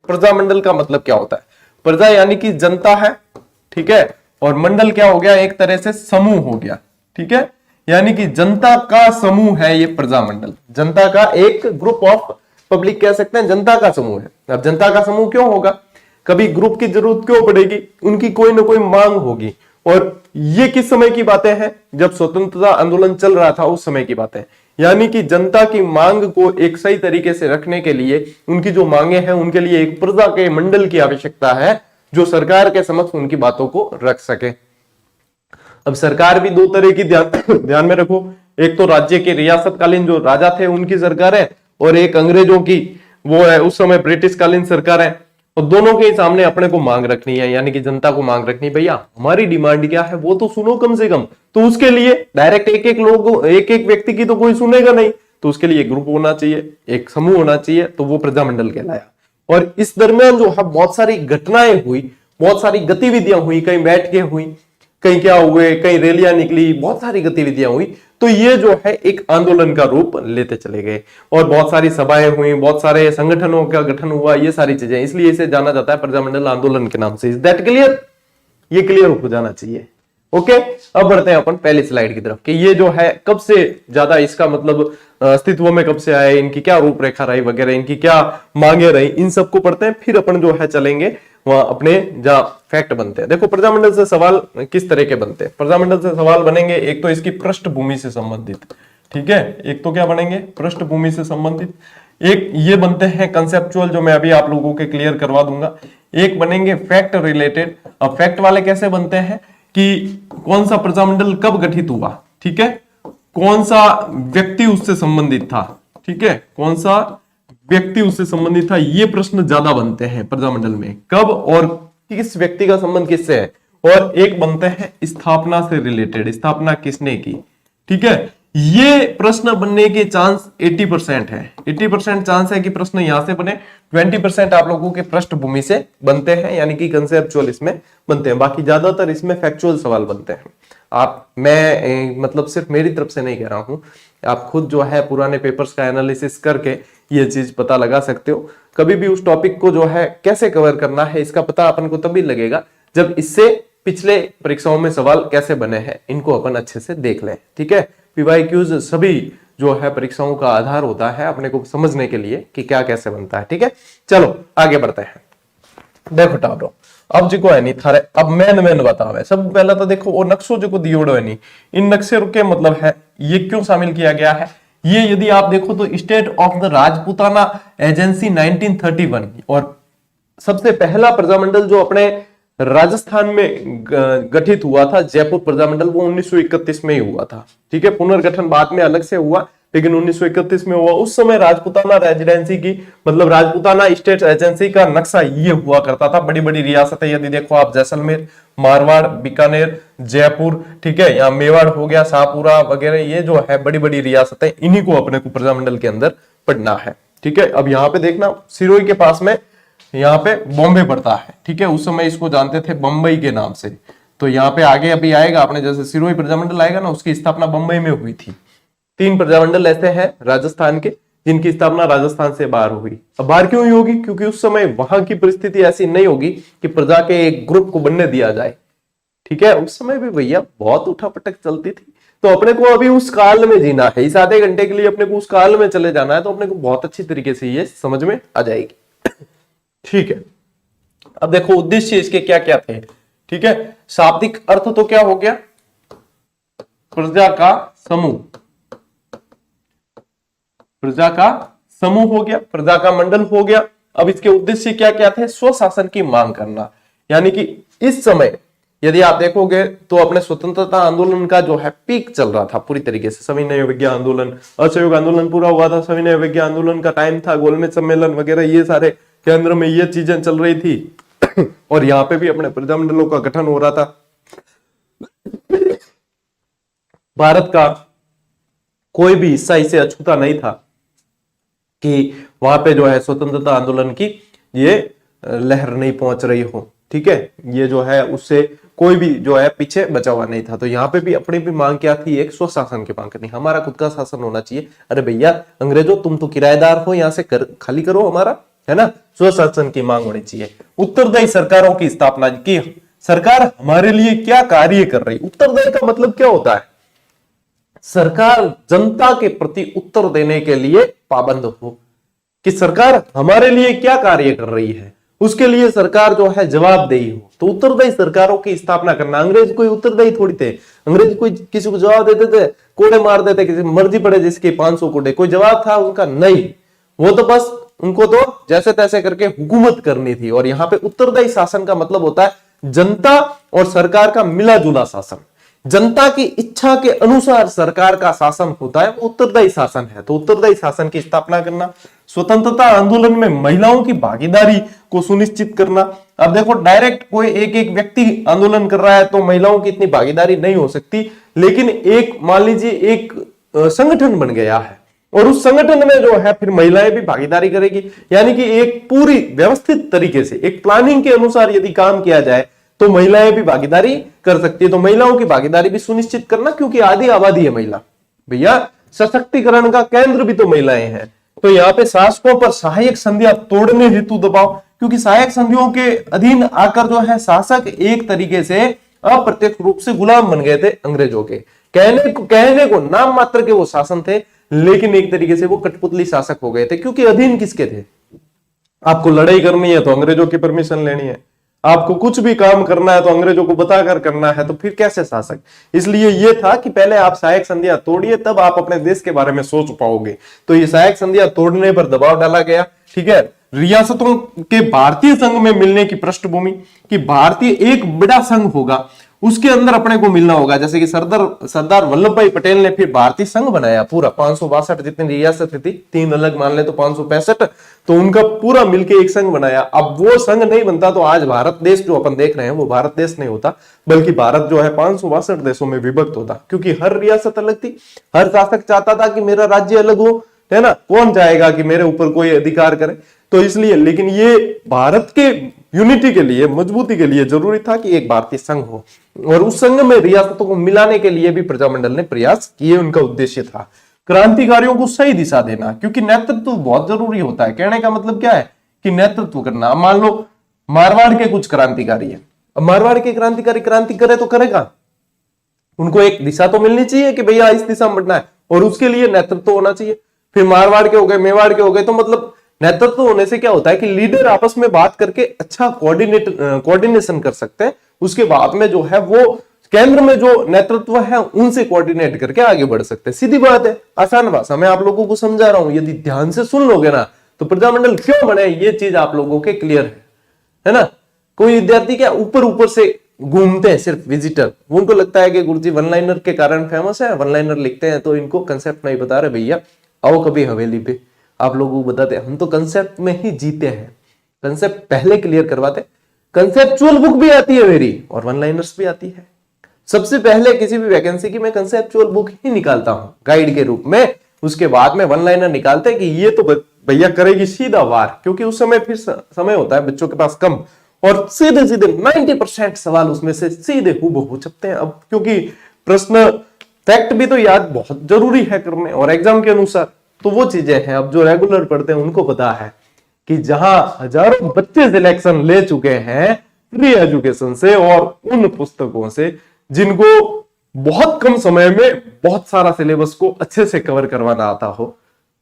प्रजामंडल का मतलब क्या होता है? प्रजा यानी कि जनता है, ठीक है, और मंडल क्या हो गया? एक तरह से समूह हो गया, ठीक है, यानी कि जनता का समूह है ये प्रजामंडल। जनता का एक ग्रुप ऑफ पब्लिक कह सकते हैं, जनता का समूह है। अब जनता का समूह क्यों होगा? कभी ग्रुप की जरूरत क्यों पड़ेगी? उनकी कोई ना कोई मांग होगी। और ये किस समय की बातें हैं? जब स्वतंत्रता आंदोलन चल रहा था उस समय की बातें। यानी कि जनता की मांग को एक सही तरीके से रखने के लिए, उनकी जो मांगे हैं उनके लिए एक प्रजा के मंडल की आवश्यकता है जो सरकार के समक्ष उनकी बातों को रख सके। अब सरकार भी दो तरह की ध्यान में रखो, एक तो राज्य के रियासतकालीन जो राजा थे उनकी सरकार है, और एक अंग्रेजों की, वो है उस समय ब्रिटिश कालीन सरकार है। और दोनों के सामने अपने को मांग रखनी है, यानी कि जनता को मांग रखनी, भैया हमारी डिमांड क्या है वो तो सुनो कम से कम। तो उसके लिए डायरेक्ट एक एक व्यक्ति की तो कोई सुनेगा नहीं, तो उसके लिए एक ग्रुप होना चाहिए, एक समूह होना चाहिए, तो वो प्रजामंडल कहलाया। और इस दरमियान जो है बहुत सारी घटनाएं हुई, बहुत सारी गतिविधियां हुई, कहीं बैठ के हुई, कहीं क्या हुए, कहीं रैलियां निकली, बहुत सारी गतिविधियां हुई। तो ये जो है एक आंदोलन का रूप लेते चले गए, और बहुत सारी सभाएं हुई, बहुत सारे संगठनों का गठन हुआ, ये सारी चीजें, इसलिए इसे जाना जाता है प्रजामंडल आंदोलन के नाम से। Is that clear? ये क्लियर हो जाना चाहिए। ओके, अब बढ़ते हैं अपन पहली स्लाइड की तरफ कि ये जो है कब से ज्यादा इसका मतलब अस्तित्व में कब से आए, इनकी क्या रूपरेखा रही वगैरह, इनकी क्या मांगे रही, इन सबको पढ़ते हैं, फिर अपन जो है चलेंगे वहां अपने जहां फैक्ट बनते हैं। देखो प्रजामंडल से सवाल किस तरह के बनते हैं? प्रजामंडल से सवाल बनेंगे, एक तो इसकी पृष्ठभूमि से संबंधित, ठीक है, एक तो क्या बनेंगे? पृष्ठभूमि से संबंधित। एक ये बनते हैं कंसेप्चुअल, जो मैं अभी आप लोगों के क्लियर करवा दूंगा। एक बनेंगे फैक्ट रिलेटेड। अब फैक्ट वाले कैसे बनते हैं कि कौन सा प्रजामंडल कब गठित हुआ, ठीक है, कौन सा व्यक्ति उससे संबंधित था, ठीक है, कौन सा व्यक्ति उससे संबंधित था, ये प्रश्न ज्यादा बनते हैं प्रजामंडल में, कब और किस व्यक्ति का संबंध किससे है। और एक बनते हैं स्थापना से रिलेटेड, स्थापना किसने की, ठीक है। ये प्रश्न बनने के चांस 80% है, 80% चांस है कि प्रश्न यहां से बने, 20% आप लोगों के पृष्ठभूमि से बनते हैं, यानी कि कंसेप्चुअल इसमें बनते हैं, बाकी ज्यादातर इसमें फैक्चुअल सवाल बनते हैं। मैं मतलब सिर्फ मेरी तरफ से नहीं कह रहा हूं, आप खुद जो है पुराने पेपर्स का एनालिसिस करके ये चीज पता लगा सकते हो। कभी भी उस टॉपिक को जो है कैसे कवर करना है इसका पता अपन को तभी लगेगा जब इससे पिछले परीक्षाओं में सवाल कैसे बने हैं इनको अपन अच्छे से देख लें, ठीक है। पीवाईक्यूज सभी जो है परीक्षाओं का आधार होता है अपने को समझने के लिए कि क्या कैसे बनता है, ठीक है। चलो आगे बढ़ते हैं। देखो टाब्रो, अब जो है नहीं थारे अब मैन बतावे सब पहला तो देखो वो नक्शो जो दियोड़ो है नहीं, इन नक्शे के मतलब है ये क्यों शामिल किया गया है। ये यदि आप देखो तो state of the Rajputana agency 1931, और सबसे पहला प्रजामंडल जो अपने राजस्थान में गठित हुआ था जयपुर प्रजामंडल, वो 1931 में ही हुआ था, ठीक है। पुनर्गठन बाद में अलग से हुआ, लेकिन 1931 में हुआ। उस समय राजपूताना रेजिडेंसी की मतलब राजपूताना स्टेट एजेंसी का नक्शा ये हुआ करता था। बड़ी बड़ी रियासतें यदि देखो आप, जैसलमेर, मारवाड़, बीकानेर, जयपुर, ठीक है, या मेवाड़ हो गया, शाहपुरा वगैरह, ये जो है बड़ी बड़ी रियासतें, इन्हीं को अपने को प्रजामंडल के अंदर पढ़ना है, ठीक है। अब यहाँ पे देखना सिरोही के पास में यहाँ पे बॉम्बे पड़ता है, ठीक है। उस समय इसको जानते थे बंबई के नाम से। तो यहाँ पे आगे अभी आएगा अपने जैसे सिरोही प्रजामंडल आएगा ना, उसकी स्थापना बंबई में हुई थी। 3 प्रजामंडल ऐसे हैं राजस्थान के जिनकी स्थापना राजस्थान से बाहर हुई। अब बाहर क्यों हुई होगी? क्योंकि उस समय वहां की परिस्थिति ऐसी नहीं होगी कि प्रजा के एक ग्रुप को बनने दिया जाए, ठीक है। उस समय भी भैया बहुत उठापटक चलती थी। तो अपने को अभी उस काल में जीना है, इस आधे घंटे के लिए अपने को उस काल में चले जाना है, तो अपने को बहुत अच्छी तरीके से ये समझ में आ जाएगी, ठीक है। अब देखो उद्देश्य इसके क्या क्या थे, ठीक है। शाब्दिक अर्थ तो क्या हो गया? प्रजा का समूह, प्रजा का समूह हो गया, प्रजा का मंडल हो गया। अब इसके उद्देश्य क्या क्या थे? स्वशासन की मांग करना, यानी कि इस समय यदि आप देखोगे तो अपने स्वतंत्रता आंदोलन का जो है पीक चल रहा था पूरी तरीके से। सविनय अवज्ञा आंदोलन, असहयोग आंदोलन पूरा हुआ था, सविनय अवज्ञा आंदोलन का टाइम था, गोलमेज सम्मेलन वगैरह, ये सारे केंद्र में ये चीजें चल रही थी और यहाँ पे भी अपने प्रजामंडलों का गठन हो रहा था। भारत का कोई भी हिस्सा इसे अछूता नहीं था कि वहां पे जो है स्वतंत्रता आंदोलन की ये लहर नहीं पहुंच रही हो, ठीक है। ये जो है उससे कोई भी जो है पीछे बचा हुआ नहीं था। तो यहाँ पे भी अपनी भी मांग क्या थी? एक स्वशासन की मांग करनी, हमारा खुद का शासन होना चाहिए। अरे भैया अंग्रेजों, तुम तो किराएदार हो, यहाँ से खाली करो हमारा, है ना, स्वशासन की मांग होनी चाहिए। उत्तरदायी सरकारों की स्थापना की, सरकार हमारे लिए क्या कार्य कर रही। उत्तरदायी का मतलब क्या होता है, सरकार जनता के प्रति उत्तर देने के लिए पाबंद हो कि सरकार हमारे लिए क्या कार्य कर रही है, उसके लिए सरकार जो है जवाबदेही हो। तो उत्तरदायी सरकारों की स्थापना करना। अंग्रेज कोई उत्तरदायी थोड़ी थे, अंग्रेज कोई किसी को जवाब देते थे, कोड़े मार देते, किसी मर्जी पड़े जिसके 500 कोड़े, कोई जवाब था उनका नहीं। वो तो बस उनको तो जैसे तैसे करके हुकूमत करनी थी। और यहाँ पे उत्तरदायी शासन का मतलब होता है जनता और सरकार का मिला जुला शासन। जनता की इच्छा के अनुसार सरकार का शासन होता है, वो उत्तरदायी शासन है। तो उत्तरदायी शासन की स्थापना करना, स्वतंत्रता आंदोलन में महिलाओं की भागीदारी को सुनिश्चित करना। अब देखो डायरेक्ट कोई एक एक व्यक्ति आंदोलन कर रहा है तो महिलाओं की इतनी भागीदारी नहीं हो सकती, लेकिन एक मान लीजिए एक संगठन बन गया है और उस संगठन में जो है फिर महिलाएं भी भागीदारी करेगी, यानी कि एक पूरी व्यवस्थित तरीके से एक प्लानिंग के अनुसार यदि काम किया जाए तो महिलाएं भी भागीदारी कर सकती है। तो महिलाओं की भागीदारी भी सुनिश्चित करना, क्योंकि आधी आबादी है महिला भैया, सशक्तिकरण का केंद्र भी तो महिलाएं हैं। तो यहाँ पे शासकों पर सहायक संधियां तोड़ने हेतु दबाव, क्योंकि सहायक संधियों के अधीन आकर जो है शासक एक तरीके से अप्रत्यक्ष रूप से गुलाम बन गए थे अंग्रेजों के। कहने को नाम मात्र के वो शासन थे, लेकिन एक तरीके से वो कठपुतली शासक हो गए थे, क्योंकि अधीन किसके थे। आपको लड़ाई करनी है तो अंग्रेजों की परमिशन लेनी है, आपको कुछ भी काम करना है तो अंग्रेजों को बताकर करना है, तो फिर कैसे शासक। इसलिए यह था कि पहले आप सहायक संधियां तोड़िए, तब आप अपने देश के बारे में सोच पाओगे। तो ये सहायक संधियां तोड़ने पर दबाव डाला गया। ठीक है, रियासतों के भारतीय संघ में मिलने की पृष्ठभूमि, कि भारतीय एक बड़ा संघ होगा, उसके अंदर अपने को मिलना होगा। जैसे कि सरदार वल्लभ भाई पटेल ने फिर भारतीय संघ बनाया पूरा, 562 जितनी रियासत थी, 3 अलग मान ले तो 565, तो उनका पूरा मिलके एक संघ बनाया। अब वो संघ नहीं बनता तो आज भारत देश जो अपन देख रहे हैं वो भारत देश नहीं होता, बल्कि भारत जो है 562 देशों में विभक्त होता, क्योंकि हर रियासत अलग थी। हर शासक चाहता था कि मेरा राज्य अलग हो, है ना, कौन चाहेगा कि मेरे ऊपर कोई अधिकार करे। तो इसलिए, लेकिन ये भारत के यूनिटी के लिए, मजबूती के लिए जरूरी था कि एक भारतीय संघ हो, और उस संघ में रियासतों को मिलाने के लिए भी प्रजामंडल ने प्रयास किए। उनका उद्देश्य था क्रांतिकारियों को सही दिशा देना, क्योंकि नेतृत्व बहुत जरूरी होता है। कहने का मतलब क्या है कि नेतृत्व करना। मान लो मारवाड़ के कुछ क्रांतिकारी है, अब मारवाड़ के क्रांतिकारी क्रांति करे तो करेगा, उनको एक दिशा तो मिलनी चाहिए कि भैया इस दिशा में बढ़ना है, और उसके लिए नेतृत्व होना चाहिए। फिर मारवाड़ के हो गए, मेवाड़ के हो गए, तो मतलब नेतृत्व होने से क्या होता है कि लीडर आपस में बात करके अच्छा कोऑर्डिनेशन कर सकते हैं। उसके बाद में जो है वो केंद्र में जो नेतृत्व है उनसे कोऑर्डिनेट करके आगे बढ़ सकते हैं। सीधी बात है, आसान भाषा में आप लोगों को समझा रहा हूं, यदि ध्यान से सुन लोगे ना तो प्रजामंडल क्यों बने ये चीज आप लोगों के क्लियर है ना। कोई विद्यार्थी क्या ऊपर ऊपर से घूमते हैं, सिर्फ विजिटर, उनको लगता है कि गुरुजी वन लाइनर के कारण फेमस है, वन लाइनर लिखते हैं तो इनको कंसेप्ट नहीं बता रहे। भैया आओ कभी हवेली पे, आप लोगों को बताते हैं, हम तो कंसेप्ट में ही जीते हैं, कंसेप्ट पहले क्लियर करवाते। कंसेप्चुअल बुक भी आती है मेरी और वन लाइनर्स भी आती है। सबसे पहले किसी भी वैकेंसी की मैं कंसेप्चुअल बुक ही निकालता हूं गाइड के रूप में, उसके बाद में वन लाइनर निकालते हैं कि ये तो भैया करेगी सीधा वार, क्योंकि उस समय फिर समय होता है बच्चों के पास कम, और सीधे सीधे 90% सवाल उसमें से सीधे हूबहू छपते हैं। अब क्योंकि प्रश्न फैक्ट भी तो याद बहुत जरूरी है करने, और एग्जाम के अनुसार तो वो चीजें हैं। अब जो रेगुलर पढ़ते हैं उनको पता है कि जहां हजारों बच्चे सिलेक्शन ले चुके हैं फ्री एजुकेशन से और उन पुस्तकों से जिनको बहुत कम समय में बहुत सारा सिलेबस को अच्छे से कवर करवाना आता हो,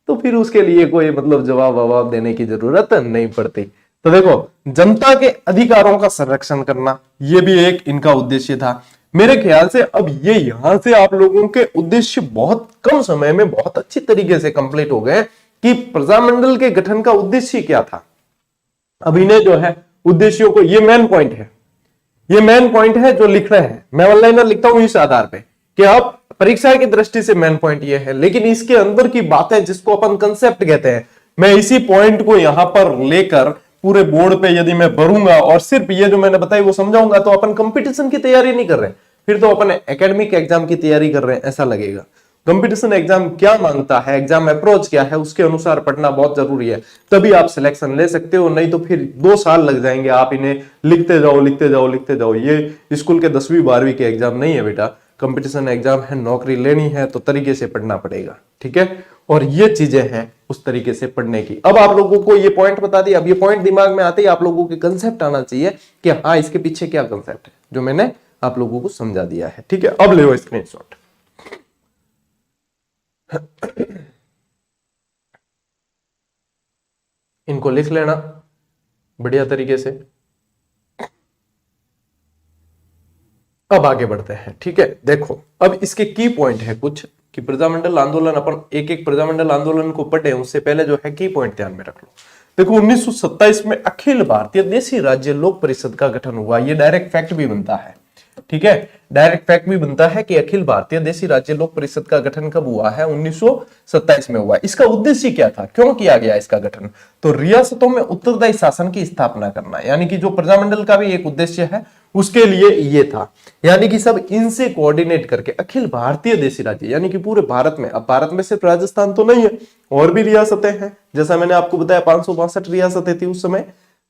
तो फिर उसके लिए कोई मतलब जवाब देने की जरूरत नहीं पड़ती। तो देखो, जनता के अधिकारों का संरक्षण करना यह भी एक इनका उद्देश्य था। मेरे ख्याल से अब ये यहां से आप लोगों के उद्देश्य बहुत कम समय में बहुत अच्छी तरीके से कंप्लीट हो गए कि प्रजामंडल के गठन का उद्देश्य क्या था। अब इन्हें जो है उद्देश्यों को, ये मेन पॉइंट है, ये मेन पॉइंट है जो लिख रहे हैं। मैं वन लाइनर लिखता हूं इस आधार पे कि अब परीक्षा की दृष्टि से मेन पॉइंट ये है, लेकिन इसके अंदर की बातें जिसको अपन कंसेप्ट कहते हैं, मैं इसी पॉइंट को यहां पर लेकर पूरे बोर्ड पे यदि मैं भरूंगा और सिर्फ ये जो मैंने बताई वो समझाऊंगा, तो अपन कंपटीशन की तैयारी नहीं कर रहे, फिर तो अपन एकेडमिक एग्जाम की तैयारी कर रहे हैं ऐसा लगेगा। कंपटीशन एग्जाम क्या मांगता है, एग्जाम अप्रोच क्या है, उसके अनुसार पढ़ना बहुत जरूरी है, तभी आप सिलेक्शन ले सकते हो। नहीं तो फिर 2 साल लग जाएंगे, आप इन्हें लिखते जाओ लिखते जाओ लिखते जाओ। ये स्कूल के 10वीं 12वीं के एग्जाम नहीं है बेटा, कंपटीशन एग्जाम है, नौकरी लेनी है तो तरीके से पढ़ना पड़ेगा, ठीक है। और ये चीजें हैं उस तरीके से पढ़ने की। अब आप लोगों को ये पॉइंट बता दिया, अब ये पॉइंट दिमाग में आते ही आप लोगों के कंसेप्ट आना चाहिए कि हाँ इसके पीछे क्या कंसेप्ट है, जो मैंने आप लोगों को समझा दिया है। ठीक है, अब ले स्क्रीनशॉट। इनको लिख लेना बढ़िया तरीके से। अब आगे बढ़ते हैं। ठीक है, देखो अब इसके की पॉइंट है कुछ कि प्रजामंडल आंदोलन, अपन एक एक प्रजामंडल आंदोलन को पढ़े उससे पहले जो है की पॉइंट ध्यान में रख लो। देखो 1927 में अखिल भारतीय देशी राज्य लोक परिषद का गठन हुआ। ये डायरेक्ट फैक्ट भी बनता है। ठीक है, डायरेक्ट फैक्ट भी बनता है कि अखिल भारतीय देशी राज्य लोक परिषद का गठन कब हुआ है, 1927 में हुआ। इसका उद्देश्य क्या था, क्यों किया गया इसका गठन? तो रियासतों में उत्तरदायी शासन की स्थापना करना, यानी कि जो प्रजामंडल का भी एक उद्देश्य है उसके लिए ये था। यानी कि सब इनसे कोऑर्डिनेट करके अखिल भारतीय देशी राज्य, यानी कि पूरे भारत में, अब भारत में सिर्फ राजस्थान तो नहीं है, और भी रियासतें हैं। जैसा मैंने आपको बताया 562 रियासतें थी उस समय,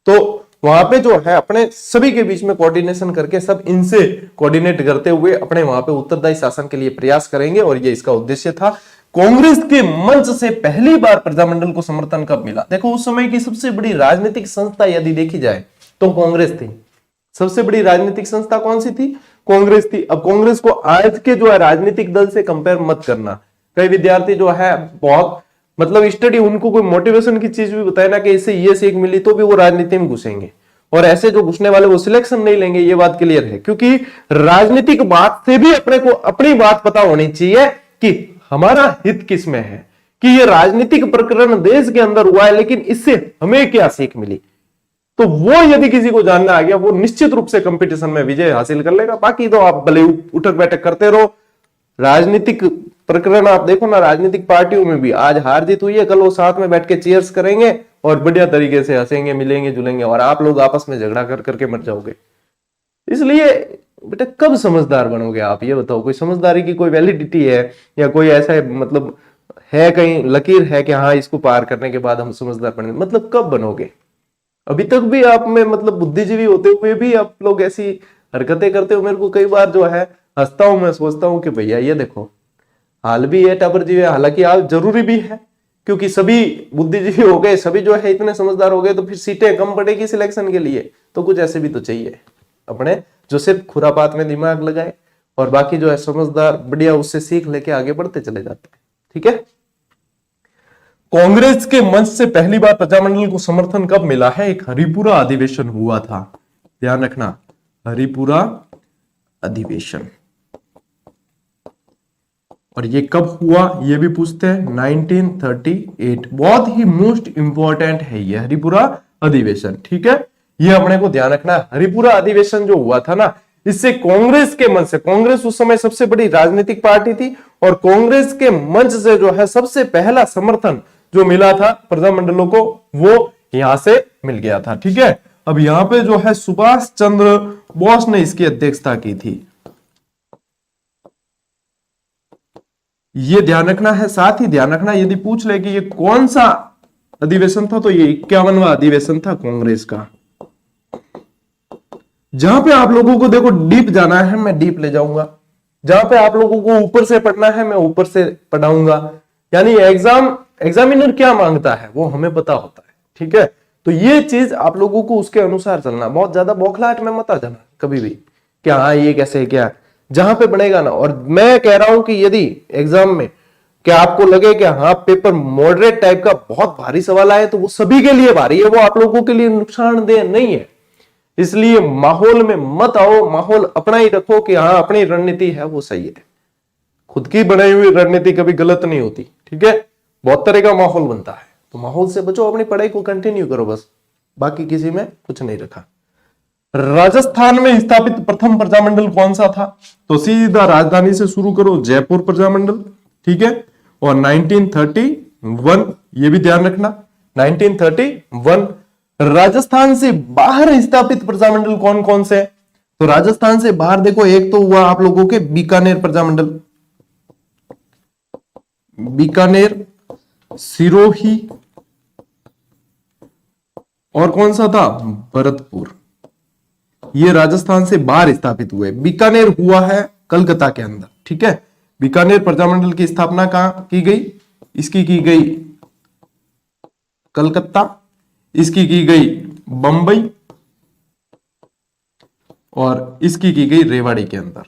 तो वहां पे जो है अपने सभी के बीच में कोऑर्डिनेशन करके सब इनसे कोऑर्डिनेट करते हुए अपने वहां पे उत्तरदायी शासन के लिए प्रयास करेंगे, और ये इसका उद्देश्य था। कांग्रेस के मंच से पहली बार प्रजामंडल को समर्थन कब मिला? देखो उस समय की सबसे बड़ी राजनीतिक संस्था यदि देखी जाए तो कांग्रेस थी। सबसे बड़ी राजनीतिक संस्था कौन सी थी? कांग्रेस थी। अब कांग्रेस को आज के जो है राजनीतिक दल से कंपेयर मत करना। कई विद्यार्थी जो है बहुत मतलब स्टडी, उनको कोई मोटिवेशन की चीज भी बताए ना कि इससे ये सीख मिली, तो भी वो राजनीति में घुसेंगे, और ऐसे जो घुसने वाले वो सिलेक्शन नहीं लेंगे। ये बात क्लियर है, क्योंकि राजनीतिक बात से भी अपने को अपनी बात पता होनी चाहिए कि हमारा हित किस में है, कि ये राजनीतिक प्रकरण देश के अंदर हुआ है लेकिन इससे हमें क्या सीख मिली। तो वो यदि किसी को जानना आ गया, वो निश्चित रूप से कंपटीशन में विजय हासिल कर लेगा। बाकी तो आप भले उठक बैठक करते रहो। राजनीतिक प्रकरण आप देखो ना, राजनीतिक पार्टियों में भी आज हार जीत हुई है, कल वो साथ में बैठ के चीयर्स करेंगे और बढ़िया तरीके से हंसेंगे, मिलेंगे जुलेंगे, और आप लोग आपस में झगड़ा कर करके मर जाओगे। इसलिए बेटा कब समझदार बनोगे आप, ये बताओ। कोई समझदारी की कोई वैलिडिटी है, या कोई ऐसा मतलब है कहीं लकीर है कि हाँ इसको पार करने के बाद हम समझदार बनेंगे? मतलब कब बनोगे? अभी तक भी आप में मतलब बुद्धिजीवी होते हुए भी आप लोग ऐसी हरकतें करते हो। मेरे को कई बार जो है हंसता हूं, मैं सोचता हूं कि भैया ये देखो हाल भी है टाबर जी, हालांकि आप जरूरी भी है, क्योंकि सभी बुद्धिजीवी हो गए, सभी जो है इतने समझदार हो गए, तो फिर सीटें कम पड़ेगी सिलेक्शन के लिए, तो कुछ ऐसे भी तो चाहिए अपने जो सिर्फ खुरापात में दिमाग लगाए और बाकी जो है समझदार बढ़िया उससे सीख लेके आगे बढ़ते चले जाते हैं। ठीक है, कांग्रेस के मंच से पहली बार प्रजामंडल को समर्थन कब मिला है? एक हरिपुरा अधिवेशन हुआ था, ध्यान रखना, हरिपुरा अधिवेशन। और ये कब हुआ ये भी पूछते हैं, 1938। बहुत ही मोस्ट इंपॉर्टेंट है ये हरिपुरा अधिवेशन। ठीक है, ये अपने को ध्यान रखना। हरिपुरा अधिवेशन जो हुआ था ना, इससे कांग्रेस के मंच से, कांग्रेस उस समय सबसे बड़ी राजनीतिक पार्टी थी, और कांग्रेस के मंच से जो है सबसे पहला समर्थन जो मिला था प्रजामंडलों को, वो यहां से मिल गया था। ठीक है, अब यहां पे जो है सुभाष चंद्र बोस ने इसकी अध्यक्षता की थी, ये ध्यान रखना है। साथ ही ध्यान रखना यदि पूछ ले कि ये कौन सा अधिवेशन था, तो ये 51वां अधिवेशन था कांग्रेस का। जहां पे आप लोगों को देखो डीप जाना है, मैं डीप ले जाऊंगा। जहां पे आप लोगों को ऊपर से पढ़ना है, मैं ऊपर से पढ़ाऊंगा। यानी एग्जामिनर क्या मांगता है वो हमें पता होता है। ठीक है, तो ये चीज आप लोगों को उसके अनुसार चलना। बहुत ज्यादा बौखलाहट में मत आ जाना कभी भी कि हाँ ये कैसे है क्या, जहां पे बनेगा ना। और मैं कह रहा हूं कि यदि एग्जाम में क्या आपको लगे कि हाँ पेपर मॉडरेट टाइप का बहुत भारी सवाल आए, तो वो सभी के लिए भारी है, वो आप लोगों के लिए नुकसानदेह नहीं है। इसलिए माहौल में मत आओ, माहौल अपना ही रखो कि हाँ अपनी रणनीति है वो सही है। खुद की बनाई हुई रणनीति कभी गलत नहीं होती। ठीक है, बहुत तरह का माहौल बनता है, तो माहौल से बचो, अपनी पढ़ाई को कंटिन्यू करो बस, बाकी किसी में कुछ नहीं रखा। राजस्थान में स्थापित प्रथम प्रजामंडल कौन सा था? तो सीधा राजधानी से शुरू करो, जयपुर प्रजामंडल। ठीक है, और 1931 ये भी ध्यान रखना, 1931। राजस्थान से बाहर स्थापित प्रजामंडल कौन कौन से? तो राजस्थान से बाहर देखो, एक तो हुआ आप लोगों के बीकानेर प्रजामंडल, बीकानेर, सिरोही, और कौन सा था? भरतपुर। ये राजस्थान से बाहर स्थापित हुए। बीकानेर हुआ है कलकत्ता के अंदर। ठीक है, बीकानेर प्रजामंडल की स्थापना कहां की गई? इसकी की गई कलकत्ता, इसकी की गई बंबई और इसकी की गई रेवाड़ी के अंदर,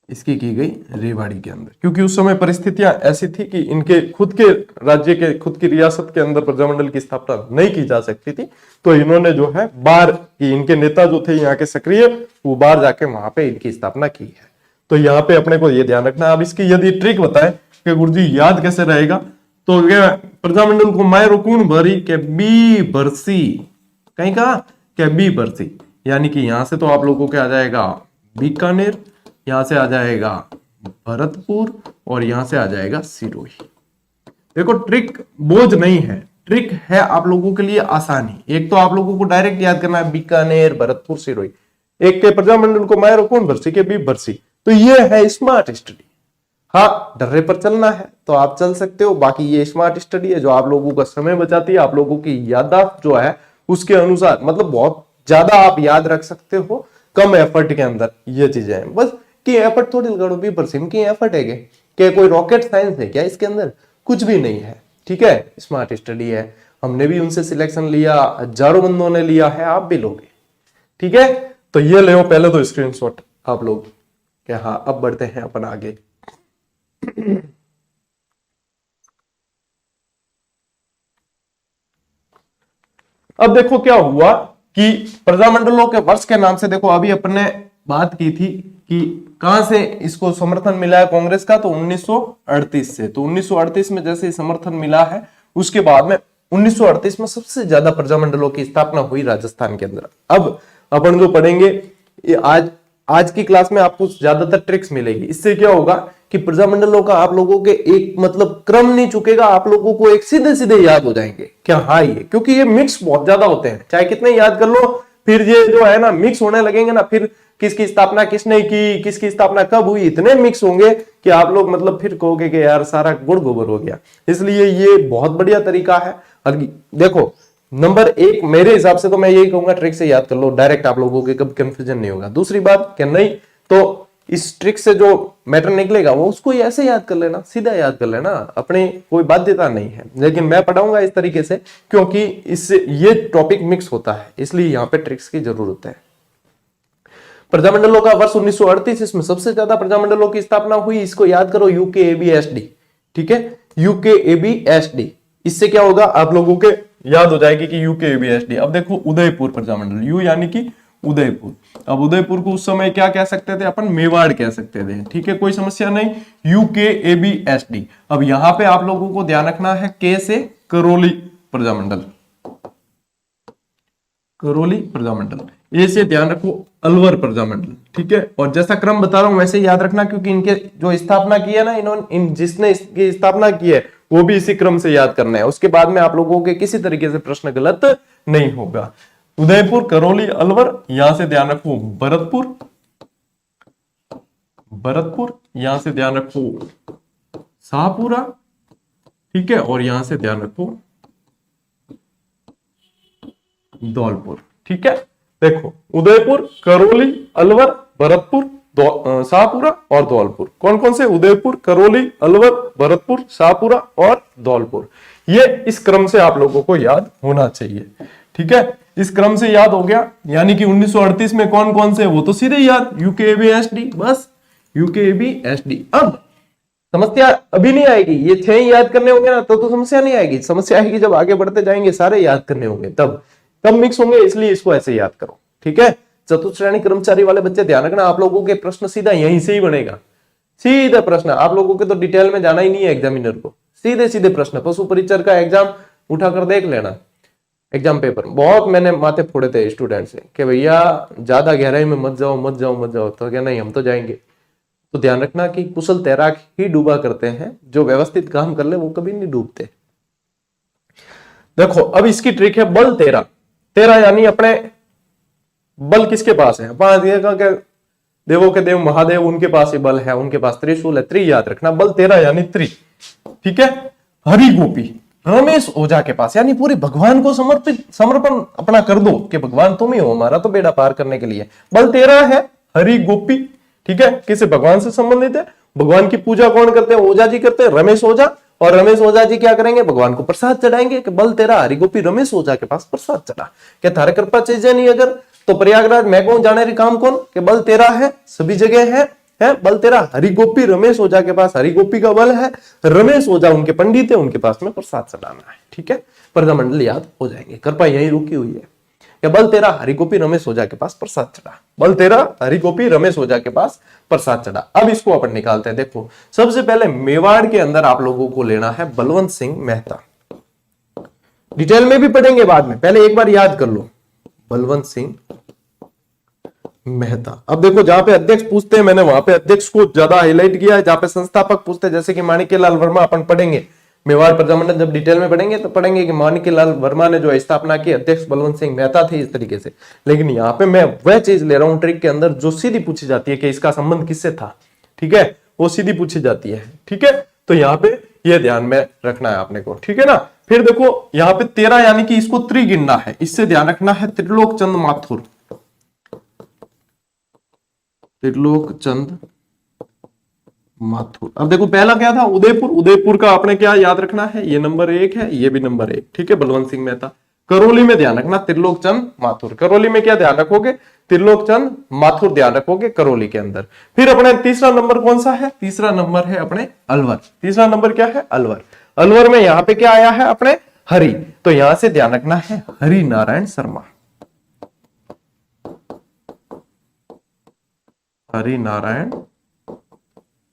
इसकी की गई रेवाड़ी के अंदर, क्योंकि उस समय परिस्थितियां ऐसी थी कि इनके खुद के राज्य के खुद की रियासत के अंदर प्रजामंडल की स्थापना नहीं की जा सकती थी। तो इन्होंने जो है बाहर की, इनके नेता जो थे यहाँ के सक्रिय, वो बाहर जाके वहां पे इनकी स्थापना की है। तो यहाँ पे अपने को ये ध्यान रखना। अब इसकी यदि ट्रिक बताएं कि गुरुजी याद कैसे रहेगा, तो प्रजामंडल को मैं रुकून भरी के बी बरसी, कहीं कहा क्या बी बरसी, यानी कि यहां से तो आप लोगों के आ जाएगा बीकानेर, यहां से आ जाएगा भरतपुर और यहां से आ जाएगा सिरोही। देखो ट्रिक बोझ नहीं है, ट्रिक है आप लोगों के लिए आसानी। एक तो आप लोगों को डायरेक्ट याद करना है बीकानेर, भरतपुर, सिरोही, एक के प्रजामंडल को मैं रुकून भरसी के बी बरसी। तो ये है स्मार्ट स्टडी। हाँ, डर्रे पर चलना है तो आप चल सकते हो, बाकी ये स्मार्ट स्टडी है जो आप लोगों का समय बचाती है, आप लोगों की याददाश्त जो है उसके अनुसार, मतलब बहुत ज्यादा आप याद रख सकते हो कम एफर्ट के अंदर। ये चीजें हैं बस कि एफर्ट थोड़ी लगाओ, 20% की एफर्ट है क्या कोई रॉकेट साइंस है क्या इसके अंदर? कुछ भी नहीं है। ठीक है, स्मार्ट स्टडी है, हमने भी उनसे सिलेक्शन लिया, हजारों बंदों ने लिया है, आप भी लोगे। ठीक है, तो ये ले पहले तो स्क्रीनशॉट आप लोग क्या। हाँ, अब बढ़ते हैं अपन आगे। अब देखो क्या हुआ कि प्रजामंडलों के वर्ष के नाम से, देखो अभी अपन ने बात की थी कि कहां से इसको समर्थन मिला है कांग्रेस का, तो 1938 से। तो 1938 में जैसे समर्थन मिला है, उसके बाद में 1938 में सबसे ज्यादा प्रजामंडलों की स्थापना हुई राजस्थान के अंदर। अब अपन जो पढ़ेंगे आज की क्लास में आपको ज्यादातर ट्रिक्स मिलेगी। इससे क्या होगा कि प्रजामंडलों का आप लोगों के एक मतलब क्रम नहीं चुकेगा, आप लोगों को एक सीधे सीधे याद हो जाएंगे क्या। हाँ, ये क्योंकि ये मिक्स बहुत ज्यादा होते हैं, चाहे कितने याद कर लो, फिर ये जो है ना मिक्स होने लगेंगे ना, फिर किसकी स्थापना किसने की, किसकी स्थापना कब हुई, इतने मिक्स होंगे कि आप लोग मतलब फिर कहोगे कि यार सारा गुड़ गोबर हो गया। इसलिए ये बहुत बढ़िया तरीका है। देखो नंबर 1 मेरे हिसाब से तो मैं यही कहूंगा, ट्रिक से याद कर लो, डायरेक्ट आप लोगों के कब कंफ्यूजन नहीं होगा। दूसरी बात क्या, नहीं तो इस ट्रिक से जो मैटर निकलेगा वो उसको ऐसे याद कर लेना, सीधा याद कर लेना, अपनी कोई बाध्यता नहीं है। लेकिन मैं पढ़ाऊंगा इस तरीके से क्योंकि इससे ये टॉपिक मिक्स होता है, इसलिए यहाँ पे ट्रिक्स की जरूरत है। प्रजामंडलों का वर्ष 1938, इसमें सबसे ज्यादा प्रजामंडलों की स्थापना हुई, इसको याद करो UKABSD। ठीक है, UKABSD, इससे क्या होगा आप लोगों के याद हो जाएगी कि UKABSD। अब देखो उदयपुर प्रजामंडल, यू यानी कि उदयपुर। अब उदयपुर को उस समय क्या कह सकते थे अपन, मेवाड़ कह सकते थे। ठीक है, कोई समस्या नहीं, UKABSD। अब यहां पे आप लोगों को ध्यान रखना है के से करौली प्रजामंडल, करौली प्रजामंडल। ए से ध्यान रखो अलवर प्रजामंडल। ठीक है, और जैसा क्रम बता रहा हूं वैसे याद रखना, क्योंकि इनके जो स्थापना की है ना, इन्होंने जिसने इसकी स्थापना की है वो भी इसी क्रम से याद करना है। उसके बाद में आप लोगों के किसी तरीके से प्रश्न गलत नहीं होगा। उदयपुर, करौली, अलवर, यहां से ध्यान रखो भरतपुर, भरतपुर, यहां से ध्यान रखो शाहपुरा। ठीक है, और यहां से ध्यान रखो धौलपुर। ठीक है, देखो उदयपुर, करौली, अलवर, भरतपुर, शाहपुरा और धौलपुर। कौन कौन से? उदयपुर, करौली, अलवर, भरतपुर, शाहपुरा और धौलपुर। ये इस क्रम से आप लोगों को याद होना चाहिए। ठीक है, इस क्रम से याद हो गया, यानी कि 1938 में कौन कौन से, वो तो सीधे याद, UKABSD, बस UKABSD। अब समस्या अभी नहीं आएगी, ये 6 ही याद करने होंगे ना तो समस्या नहीं आएगी। समस्या आएगी जब आगे बढ़ते जाएंगे, सारे याद करने होंगे, तब मिक्स होंगे, इसलिए इसको ऐसे याद करो। ठीक है, चतुर्थ श्रेणी कर्मचारी वाले बच्चे ध्यान रखना, आप लोगों के प्रश्न सीधा यहीं से ही बनेगा, सीधा प्रश्न। आप लोगों के तो डिटेल में जाना ही नहीं है एग्जामिनर को, सीधे सीधे प्रश्न। पशु परिचर का एग्जाम उठाकर देख लेना, एग्जाम पेपर बहुत मैंने माथे फोड़े थे स्टूडेंट से कि भैया ज्यादा गहराई में मत जाओ मत जाओ मत जाओ, तो क्या नहीं हम तो जाएंगे। तो ध्यान रखना कि कुशल तैराक ही डूबा करते हैं, जो व्यवस्थित काम कर ले वो कभी नहीं डूबते। देखो अब इसकी ट्रिक है बल 13 यानी अपने बल किसके पास है, देवों के देव महादेव, उनके पास ही बल है, उनके पास त्रिशूल है। त्रि याद रखना, बल 13 यानी त्रि। ठीक है, हरि गोपी रमेश ओझा के पास, यानी पूरे भगवान को समर्पण अपना कर दो कि भगवान तुम ही हो, हमारा तो बेड़ा पार करने के लिए। बल 13 है, हरि गोपी। ठीक है, किसे? भगवान से संबंधित है। भगवान की पूजा कौन करते हैं? ओझा जी करते हैं, रमेश ओझा। और रमेश ओझा जी क्या करेंगे? भगवान को प्रसाद चढ़ाएंगे कि बल तेरा हरि गोपी रमेश ओझा के पास प्रसाद चढ़ा, क्या थारे कृपा चाहिए नहीं अगर तो प्रयागराज मैं कौन जाने रे काम कौन, कि बल तेरा है सभी जगह है बल तेरा हरि गोपी रमेश ओझा के पास, हरि गोपी का बल है, रमेश ओझा उनके पंडित है, उनके पास में प्रसाद चढ़ाना है। ठीक है, प्रजामंडल याद हो जाएंगे, कृपा यही रुकी हुई है कि बल तेरा हरि गोपी रमेश ओझा के पास प्रसाद चढ़ा, बल तेरा हरि गोपी रमेश ओझा के पास प्रसाद चढ़ा। अब इसको अपन निकालते हैं। देखो सबसे पहले मेवाड़ के अंदर आप लोगों को लेना है बलवंत सिंह मेहता, डिटेल में भी पढ़ेंगे बाद में, पहले एक बार याद कर लो बलवंत सिंह मेहता। अब देखो जहां पे अध्यक्ष पूछते हैं मैंने वहां पे अध्यक्ष को ज्यादा हाईलाइट किया है, जहां पे संस्थापक पूछते हैं जैसे कि माणिक्यलाल वर्मा अपन पढ़ेंगे, मेवाड़ प्रजामंडल जब डिटेल में पढ़ेंगे तो पढ़ेंगे कि माणिक्यलाल वर्मा ने जो स्थापना की, अध्यक्ष बलवंत सिंह मेहता थे, इस तरीके से। लेकिन यहाँ पे मैं वह चीज ले रहा हूं ट्रिक के अंदर जो सीधी पूछी जाती है कि इसका संबंध किससे था, ठीक है, वो सीधी पूछी जाती है। ठीक है, तो यहाँ पे ये ध्यान में रखना है आपने को, ठीक है ना। फिर देखो यहाँ पे 13 यानी कि इसको त्रि गिनना है, इससे ध्यान रखना है त्रिलोक चंद माथुर, त्रिलोक चंद माथुर। अब देखो पहला क्या था? उदयपुर, उदयपुर का आपने क्या याद रखना है? ये नंबर 1 है, ये भी नंबर 1, ठीक है, बलवंत सिंह मेहता। करौली में ध्यान रखना त्रिलोक चंद माथुर, करौली में क्या ध्यान रखोगे? त्रिलोक चंद माथुर ध्यान रखोगे करौली के अंदर। फिर अपने तीसरा नंबर कौन सा है? तीसरा नंबर है अपने अलवर, तीसरा नंबर क्या है? अलवर। अलवर में यहां पे क्या आया है? अपने हरि, तो यहां से ध्यान रखना है हरि नारायण शर्मा, हरि नारायण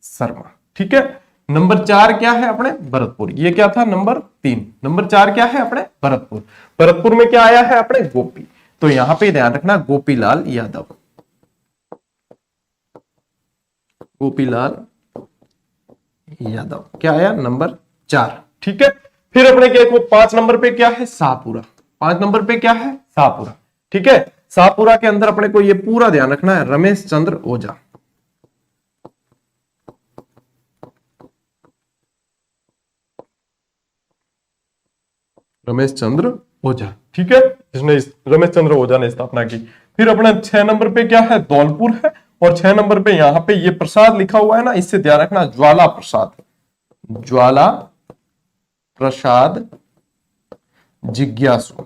शर्मा, ठीक है। नंबर 4 क्या है? अपने भरतपुर, ये क्या था? नंबर 3। नंबर 4 क्या है? अपने भरतपुर। भरतपुर में क्या आया है? अपने गोपी, तो यहां पे ध्यान रखना गोपीलाल यादव, गोपीलाल यादव क्या आया? नंबर 4, ठीक है। फिर अपने क्या को 5 नंबर पे क्या है? शाहपुरा, 5 नंबर पे क्या है? शाहपुरा, ठीक है। शाहपुरा के अंदर अपने को ये पूरा ध्यान रखना है रमेश चंद्र ओझा, रमेश चंद्र ओझा, ठीक है, जिसने रमेश चंद्र ओझा ने स्थापना की। फिर अपना 6 नंबर पे क्या है? धौलपुर है, और 6 नंबर पे यहां पे ये प्रसाद लिखा हुआ है ना, इससे ध्यान रखना ज्वाला प्रसाद, ज्वाला प्रसाद जिज्ञासु,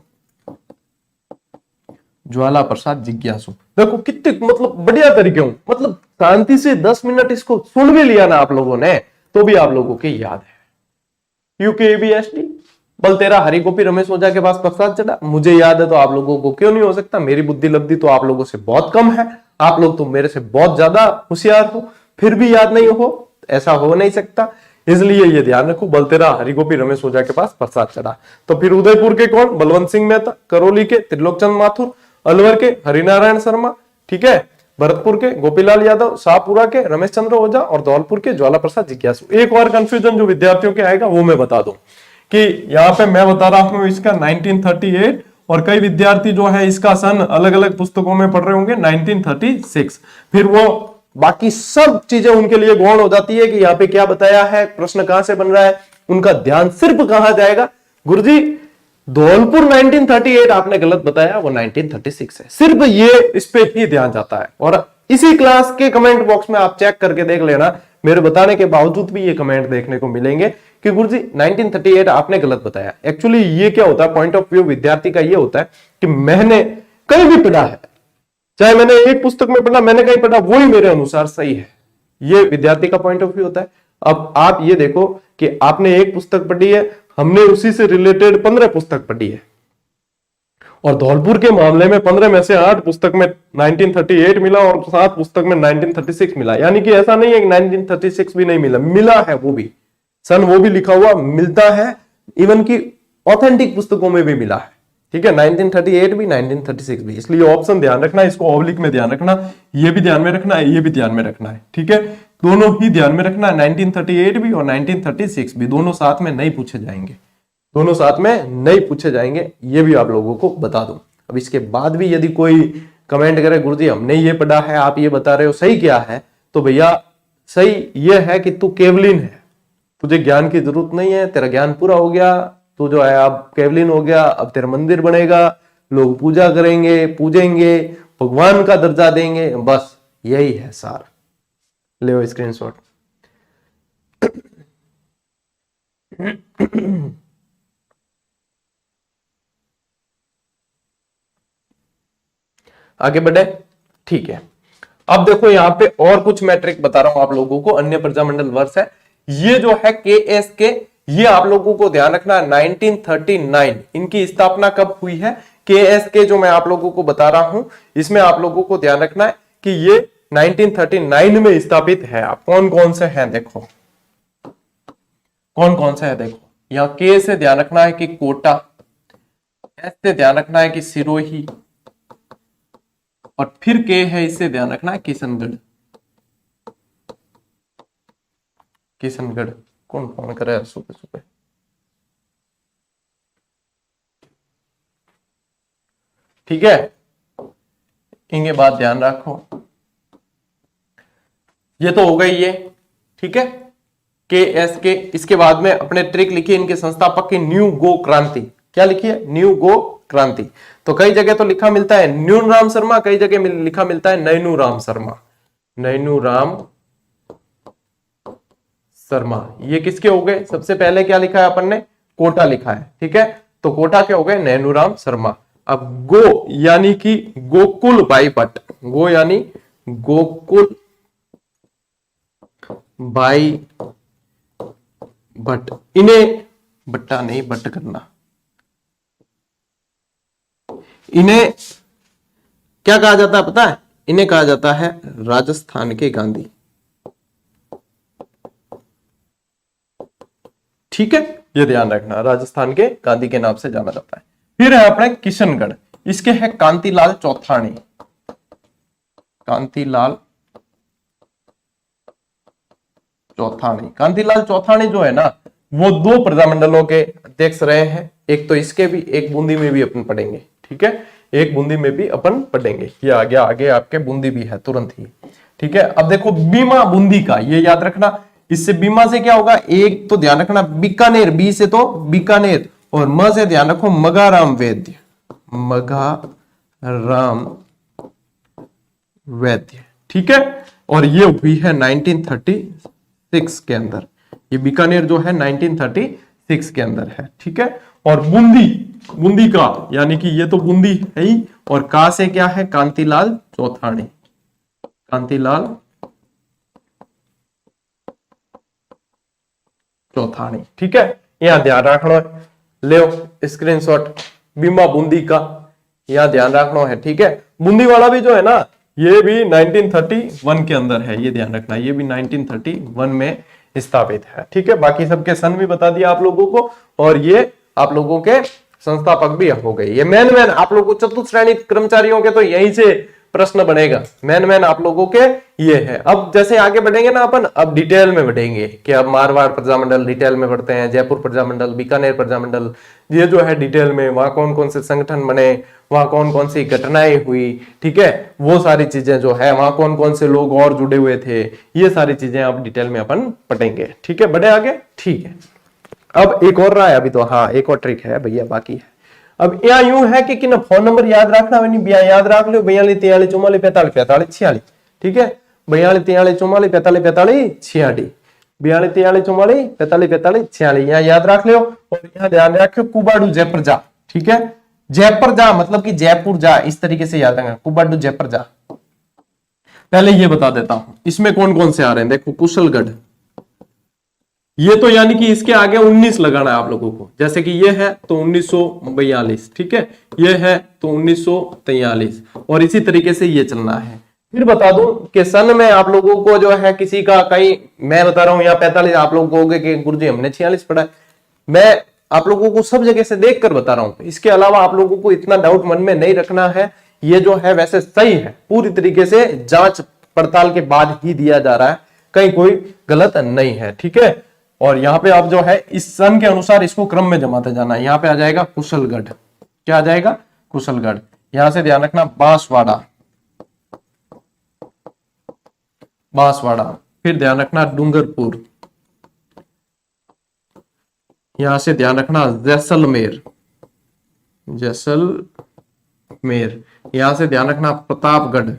ज्वाला प्रसाद जिज्ञासु। देखो कितने मतलब बढ़िया तरीके हूं, मतलब शांति से 10 मिनट इसको सुन भी लिया ना आप लोगों ने तो भी आप लोगों के याद है। यूकेबीएसटी बल तेरा हरि गोपी रमेश ओझा के पास प्रसाद चढ़ा, मुझे याद है तो आप लोगों को क्यों नहीं हो सकता? मेरी बुद्धि लब्धि तो आप लोगों से बहुत कम है, आप लोग तो मेरे से बहुत ज्यादा होशियार हो, फिर भी याद नहीं हो, ऐसा हो नहीं सकता। इसलिए ये ध्यान रखो बल तेरा हरि गोपी रमेश ओझा के पास प्रसाद चढ़ा। तो फिर उदयपुर के कौन? बलवंत सिंह मेहता, करौली के त्रिलोकचंद माथुर, अलवर के हरिनारायण शर्मा, ठीक है, भरतपुर के गोपीलाल यादव, शाहपुरा के रमेश चंद्र ओझा और धौलपुर के ज्वाला प्रसाद जिज्ञासु। एक और कंफ्यूजन जो विद्यार्थियों के आएगा वो मैं बता दूं कि यहाँ पे मैं बता रहा हूं इसका 1938, और कई विद्यार्थी जो है इसका सन अलग अलग पुस्तकों में पढ़ रहे होंगे 1936। फिर वो बाकी सब चीजें उनके लिए गौण हो जाती है कि यहाँ पे क्या बताया है, प्रश्न कहां से बन रहा है, उनका ध्यान सिर्फ कहां जाएगा? गुरुजी धौलपुर 1938 आपने गलत बताया, वो 1936 है, सिर्फ ये इस पे ही ध्यान जाता है। और इसी क्लास के कमेंट बॉक्स में आप चेक करके देख लेना, मेरे बताने के बावजूद भी ये कमेंट देखने को मिलेंगे कि गुरुजी 1938 आपने गलत बताया। एक्चुअली ये क्या होता है, पॉइंट ऑफ व्यू विद्यार्थी का ये होता है कि मैंने कहीं भी पढ़ा है, चाहे मैंने एक पुस्तक में पढ़ा, मैंने कहीं पढ़ा, वही मेरे अनुसार सही है, ये विद्यार्थी का पॉइंट ऑफ व्यू होता है। अब आप ये देखो कि आपने एक पुस्तक पढ़ी है, हमने उसी से रिलेटेड 15 पुस्तक पढ़ी है, और धौलपुर के मामले में 15 में से 8 पुस्तक में 1938 मिला और 7 पुस्तक में 1936 मिला। यानी कि ऐसा नहीं है कि 1936 भी नहीं मिला, मिला है, वो भी सन वो भी लिखा हुआ मिलता है, इवन की ऑथेंटिक पुस्तकों में भी मिला है, ठीक है, 1938 भी 1936 भी। इसलिए ऑप्शन ध्यान रखना, इसको ऑब्लिक में ध्यान रखना, ये भी ध्यान में रखना है, ये भी ध्यान में रखना है, ठीक है, दोनों ही ध्यान में रखना है। 1938 भी और 1936 भी दोनों साथ में नहीं पूछे जाएंगे, दोनों साथ में नहीं पूछे जाएंगे, ये भी आप लोगों को बता दूं। अब इसके बाद भी यदि कोई कमेंट करे गुरुजी हमने ये पढ़ा है, आप ये बता रहे हो, सही क्या है? तो भैया सही ये है कि तू केवलिन है, तुझे ज्ञान की जरूरत नहीं है, तेरा ज्ञान पूरा हो गया, तू जो है अब केवलिन हो गया, अब तेरा मंदिर बनेगा, लोग पूजा करेंगे, पूजेंगे, भगवान का दर्जा देंगे, बस यही है सार। ले स्क्रीनशॉट। आगे बढ़े, ठीक है। अब देखो यहां पे और कुछ मैट्रिक बता रहा हूं आप लोगों को, अन्य प्रजामंडल वर्ष है। ये जो है के एस के, ये आप लोगों को ध्यान रखना 1939 इनकी स्थापना कब हुई है। के एस के जो मैं आप लोगों को बता रहा हूं, इसमें आप लोगों को ध्यान रखना है कि ये 1939 में स्थापित है। आप कौन कौन से हैं देखो, कौन कौन से है देखो। यहां के से ध्यान रखना है कि कोटा, एस से ध्यान रखना है कि सिरोही, और फिर के है इससे ध्यान रखना है किशनगढ़। किशनगढ़ कौन फोन करे सुबह सुबह। ठीक है, इनके बात ध्यान रखो। ये तो हो गई ये, ठीक है, के एस के। इसके बाद में अपने ट्रिक लिखिए इनके संस्थापक की, न्यू गो क्रांति। क्या लिखिए, न्यू गो क्रांति। तो कई जगह तो लिखा मिलता है न्यून राम शर्मा, कई जगह लिखा मिलता है नैनू राम शर्मा। नैनू राम शर्मा, ये किसके हो गए। सबसे पहले क्या लिखा है अपन ने, कोटा लिखा है, ठीक है। तो कोटा के हो गए नैनू राम शर्मा। अब गो यानी कि गोकुल बाई भट्ट, गो यानी गोकुल बाई भट्ट। इन्हें बट्टा नहीं भट्ट करना, इन्हें क्या कहा जाता है पता है, इन्हें कहा जाता है राजस्थान के गांधी। ठीक है, ये ध्यान रखना, राजस्थान के गांधी के नाम से जाना जाता है। फिर है अपने किशनगढ़, इसके है कांतिलाल चौथानी। कांतिलाल चौथानी, कांतिलाल चौथानी जो है ना, वो दो प्रजामंडलों के अध्यक्ष रहे हैं। एक तो इसके भी, एक बूंदी में भी अपन पढ़ेंगे, ठीक है, एक बूंदी में भी अपन पढ़ेंगे। ये आ गया आगे आपके, बूंदी भी है तुरंत ही, ठीक है। अब देखो बीमा बूंदी का, ये याद रखना। इससे बीमा से क्या होगा, एक तो ध्यान रखना बीकानेर, बी से तो बीकानेर, और म से ध्यान रखो मगाराम वैद्य। मगाराम वैद्य, ठीक है। और ये हुई है 1936 के अंदर, ये बीकानेर जो है 1936 के अंदर है, ठीक है। और बूंदी, बूंदी का यानी कि ये तो बूंदी है ही, और का से क्या है, कांतिलाल चौथानी। कांतिलाल चौथानी, ठीक है। यहां ध्यान रखना, ले स्क्रीनशॉट, बीमा बूंदी का यहां ध्यान रखना है, ठीक है। बूंदी वाला भी जो है ना, ये भी 1931 के अंदर है, ये ध्यान रखना, ये भी 1931 में स्थापित है, ठीक है। बाकी सबके सन भी बता दिया आप लोगों को, और ये आप लोगों के संस्थापक भी हो गए। ये मैन आप लोगों को चतुर्थ श्रेणी कर्मचारियों के तो यहीं से प्रश्न बनेगा, मैन आप लोगों के ये है। अब जैसे आगे बढ़ेंगे ना अपन, अब डिटेल में बढ़ेंगे कि अब मारवाड़ प्रजामंडल डिटेल में बढ़ते हैं, जयपुर प्रजामंडल, बीकानेर प्रजामंडल, ये जो है डिटेल में, वहां कौन कौन से संगठन बने, वहां कौन कौन सी घटनाएं हुई, ठीक है, वो सारी चीजें जो है, वहां कौन कौन से लोग और जुड़े हुए थे, ये सारी चीजें अब डिटेल में अपन पढ़ेंगे, ठीक है। बढ़े आगे, ठीक है। अब एक और रहा है अभी तो, हाँ एक और ट्रिक है भैया बाकी है। अब यहाँ यूं है कि ना फोन नंबर याद रखना, याद रख लो 42 43 44 45 45 46, ठीक है। 42 43 44 45 45 46, 42 43 44 45 45 46, यहाँ याद रख लो। और यहाँ ध्यान रखो कुबाडू जयपुर जा, ठीक है। जयपुर जा मतलब कि जयपुर जा, इस तरीके से याद रखना, कुबाडू जयपुर जा। पहले ये बता देता हूं इसमें कौन कौन से आ रहे हैं, देखो कुशलगढ़, ये तो यानी कि इसके आगे 19 लगाना है आप लोगों को, जैसे कि ये है तो 1942, ठीक है, ये है तो 1943, और इसी तरीके से ये चलना है। फिर बता दूं कि सन में आप लोगों को जो है किसी का कहीं, मैं बता रहा हूं यहाँ 45, आप लोग कहोगे कि गुरुजी हमने 46 पढ़ा है। मैं आप लोगों को सब जगह से देख कर बता रहा हूं, इसके अलावा आप लोगों को इतना डाउट मन में नहीं रखना है। ये जो है वैसे सही है, पूरी तरीके से जांच पड़ताल के बाद ही दिया जा रहा है, कहीं कोई गलत नहीं है, ठीक है। और यहाँ पे आप जो है इस सन के अनुसार इसको क्रम में जमाते जाना है। यहाँ पे आ जाएगा कुशलगढ़, क्या आ जाएगा, कुशलगढ़। यहां से ध्यान रखना बांसवाड़ा, बांसवाड़ा। फिर ध्यान रखना डूंगरपुर, यहां से ध्यान रखना जैसलमेर, जैसलमेर। यहां से ध्यान रखना प्रतापगढ़,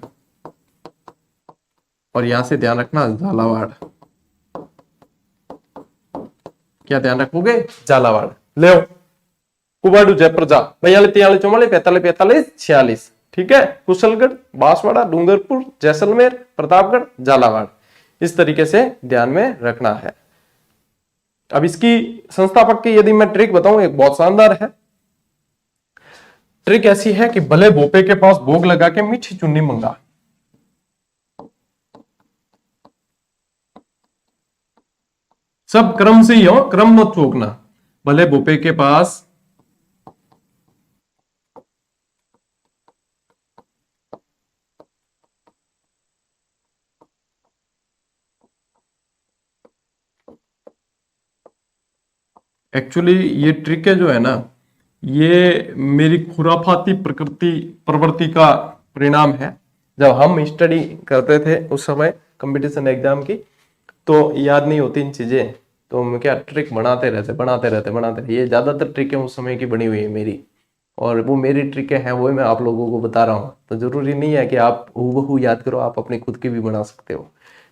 और यहां से ध्यान रखना झालावाड़, क्या ध्यान रखोगे? झालावाड़। ले कुबाडू जयपुर जा 42 43 44 45 45 46, ठीक है। कुशलगढ़, बांसवाड़ा, डूंगरपुर, जैसलमेर, प्रतापगढ़, झालावाड़, इस तरीके से ध्यान में रखना है। अब इसकी संस्थापक की यदि मैं ट्रिक बताऊं, एक बहुत शानदार है। ट्रिक ऐसी है कि भले भोपे के पास भोग लगा के मीठी चुन्नी मंगा। सब क्रम से ही हो, क्रम मत चूकना। भले भोपे के पास एक्चुअली ये ट्रिक है जो है ना, ये मेरी खुराफाती प्रवृत्ति का परिणाम है। जब हम स्टडी करते थे उस समय कंपटीशन एग्जाम की, तो याद नहीं होती इन चीजें, तो हम क्या ट्रिक बनाते रहते। ये ज्यादातर ट्रिकें उस समय की बनी हुई है मेरी, और वो मेरी ट्रिकें हैं, वो मैं आप लोगों को बता रहा हूँ। तो जरूरी नहीं है कि आप हूबहू याद करो, आप अपनी खुद की भी बना सकते हो,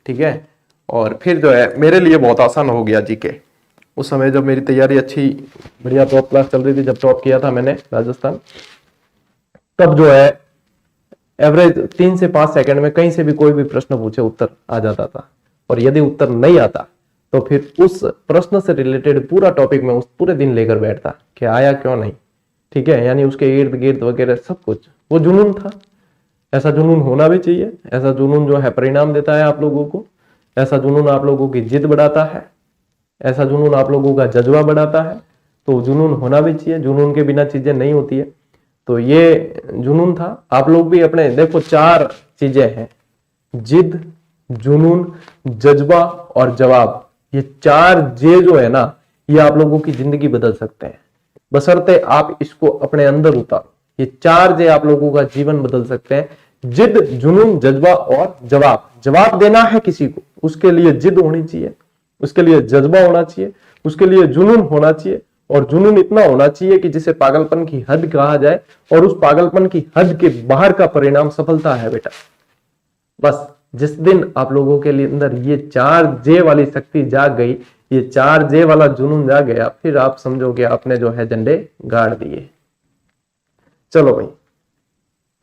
ठीक है। और फिर जो है मेरे लिए बहुत आसान हो गया जीके। उस समय जब मेरी तैयारी अच्छी बढ़िया टॉप क्लास चल रही थी, जब टॉप किया था मैंने राजस्थान, तब जो है एवरेज 3 से 5 सेकंड में कहीं से भी कोई भी प्रश्न पूछे उत्तर आ जाता था। और यदि उत्तर नहीं आता तो फिर उस प्रश्न से रिलेटेड पूरा टॉपिक में उस पूरे दिन लेकर बैठता कि आया क्यों नहीं, ठीक है। यानी उसके इर्द गिर्द वगैरह सब कुछ, वो जुनून था। ऐसा जुनून होना भी चाहिए। ऐसा जुनून जो है परिणाम देता है आप लोगों को। ऐसा जुनून आप लोगों की जिद बढ़ाता है। ऐसा जुनून आप लोगों का जज्बा बढ़ाता है। तो जुनून होना भी चाहिए, जुनून के बिना चीजें नहीं होती है। तो ये जुनून था। आप लोग भी अपने देखो 4 चीजें हैं, जिद, जुनून, जज्बा और जवाब। ये 4 जे जो है ना, ये आप लोगों की जिंदगी बदल सकते हैं, बशर्ते आप इसको अपने अंदर उतारो। ये 4 जे आप लोगों का जीवन बदल सकते हैं। जिद, जुनून, जज्बा और जवाब। जवाब देना है किसी को, उसके लिए जिद होनी चाहिए, उसके लिए जज्बा होना चाहिए, उसके लिए जुनून होना चाहिए। और जुनून इतना होना चाहिए कि जिसे पागलपन की हद कहा जाए, और उस पागलपन की हद के बाहर का परिणाम सफलता है बेटा। बस जिस दिन आप लोगों के लिए अंदर ये 4 जे वाली शक्ति जाग गई, ये 4 जे वाला जुनून जाग गया, फिर आप समझोगे आपने जो है झंडे गाड़ दिए। चलो भाई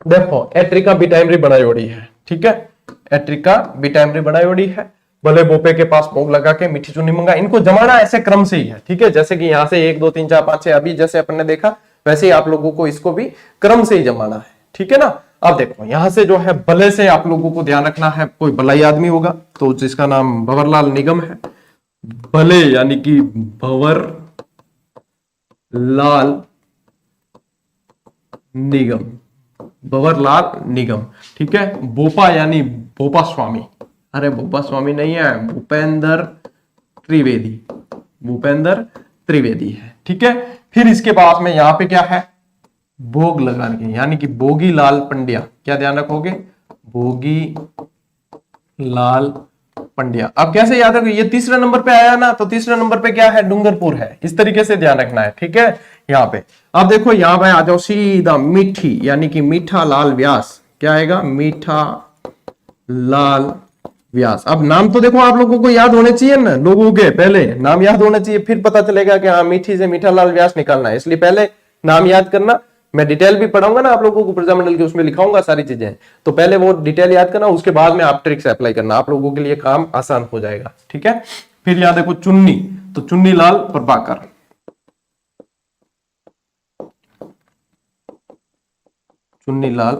देखो, एट्रिका बिटाइमरी बनायोडी है, ठीक है। एट्रिका बिटाइमरी बनायोडी है। भले भोपे के पास भोग लगा के मीठी चुन्नी मंगा। इनको जमाना ऐसे क्रम से ही है, ठीक है। जैसे कि यहाँ से 1 2 3 4 5 6 अभी जैसे अपन ने देखा, वैसे ही आप लोगों को इसको भी क्रम से ही जमाना है, ठीक है ना। अब देखो यहां से जो है भले से आप लोगों को ध्यान रखना है। कोई भलाई आदमी होगा तो जिसका नाम भंवरलाल निगम है। भले यानी कि भंवरलाल निगम, भंवरलाल निगम, ठीक है। बोपा यानी बोपा स्वामी। अरे बोपा स्वामी नहीं है, भूपेंद्र त्रिवेदी, भूपेंद्र त्रिवेदी है, ठीक है। फिर इसके बाद में यहाँ पे क्या है, भोग लगाने के, यानी कि भोगी लाल पंड्या। क्या ध्यान रखोगे, भोगी लाल पंड्या। अब कैसे याद रखोगे, ये 3रे नंबर पे आया ना, तो 3रे नंबर पे क्या है, डूंगरपुर है। इस तरीके से ध्यान रखना है, ठीक है। यहाँ पे अब देखो, यहाँ पे आ जाओ सीधा मीठी, यानी कि मीठा लाल व्यास। क्या आएगा, मीठा लाल व्यास। अब नाम तो देखो आप लोगों को याद होने चाहिए ना, लोगों के पहले नाम याद होने चाहिए, फिर पता चलेगा कि हाँ मीठी से मीठा लाल व्यास निकालना है। इसलिए पहले नाम याद करना। मैं डिटेल भी पढ़ाऊंगा ना आप लोगों को प्रजामंडल की, उसमें लिखाऊंगा सारी चीजें, तो पहले वो डिटेल याद करना, उसके बाद में आप ट्रिक्स अप्लाई करना, आप लोगों के लिए काम आसान हो जाएगा, ठीक है। फिर यहां देखो चुन्नी, तो चुन्नी लाल प्रभाकर, चुन्नी लाल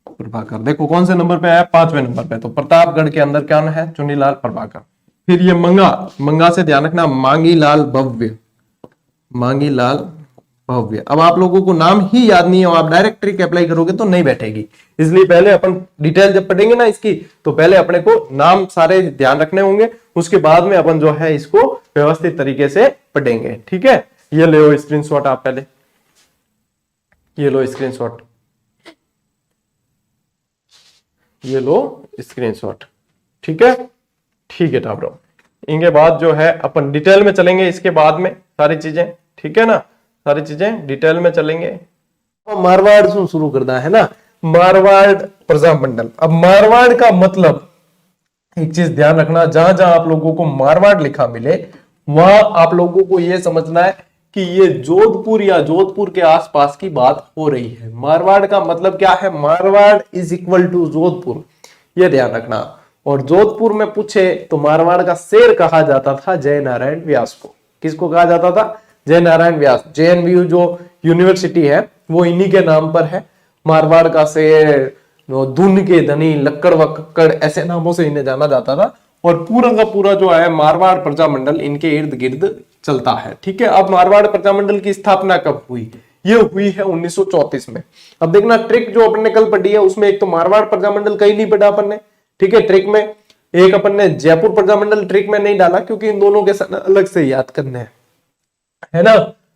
प्रभाकर। देखो कौन से नंबर पे है, 5वें नंबर पे। तो प्रतापगढ़ के अंदर क्या है, चुन्नी लाल प्रभाकर। फिर ये मंगा, मंगा से ध्यान रखना, मांगी लाल भव्य, मांगी लाल भव्य। अब आप लोगों को नाम ही याद नहीं है, आप डायरेक्ट ट्रिक अप्लाई करोगे तो नहीं बैठेगी। इसलिए पहले अपन डिटेल जब पढ़ेंगे ना इसकी, तो पहले अपने को नाम सारे ध्यान रखने होंगे, उसके बाद में अपन जो है इसको व्यवस्थित तरीके से पढ़ेंगे, ठीक है। ये ले स्क्रीनशॉट आप पहले, ये लो स्क्रीनशॉट, ये लो स्क्रीनशॉट, ठीक है। ठीक है टाबरो, इनके बाद जो है अपन डिटेल में चलेंगे, इसके बाद में सारी चीजें, ठीक है ना, सारी चीजें डिटेल में चलेंगे। तो मारवाड़ से शुरू करना है ना, मारवाड़ प्रजामंडल। अब मारवाड़ का मतलब एक चीज ध्यान रखना, जहां जहां आप लोगों को मारवाड़ लिखा मिले वहां आप लोगों को यह समझना है कि ये जोधपुर या जोधपुर के आसपास की बात हो रही है। मारवाड़ का मतलब क्या है? Marwar is equal to Jodhpur, ये ध्यान रखना। और जोधपुर में पूछे तो मारवाड़ का शेर कहा जाता था जय नारायण व्यास को। किसको कहा जाता था? जय नारायण व्यास। जेएनयू जो यूनिवर्सिटी है वो इन्हीं के नाम पर है। मारवाड़ का शेर, धुन के धनी, लक्कड़ व कक्कड़, ऐसे नामों से इन्हें जाना जाता था। और पूरा का पूरा जो है मारवाड़ प्रजामंडल इनके इर्द गिर्द चलता है। ठीक है, अब मारवाड़ प्रजामंडल की स्थापना कब हुई? ये हुई है 1934 में। अब देखना ट्रिक जो अपन ने कल पढ़ी है उसमें एक तो मारवाड़ प्रजामंडल कहीं नहीं पढ़ा अपन ने, ठीक है, ट्रिक में। एक अपन ने जयपुर प्रजामंडल ट्रिक में नहीं डाला क्योंकि इन दोनों के अलग से याद करने हैं, है ना।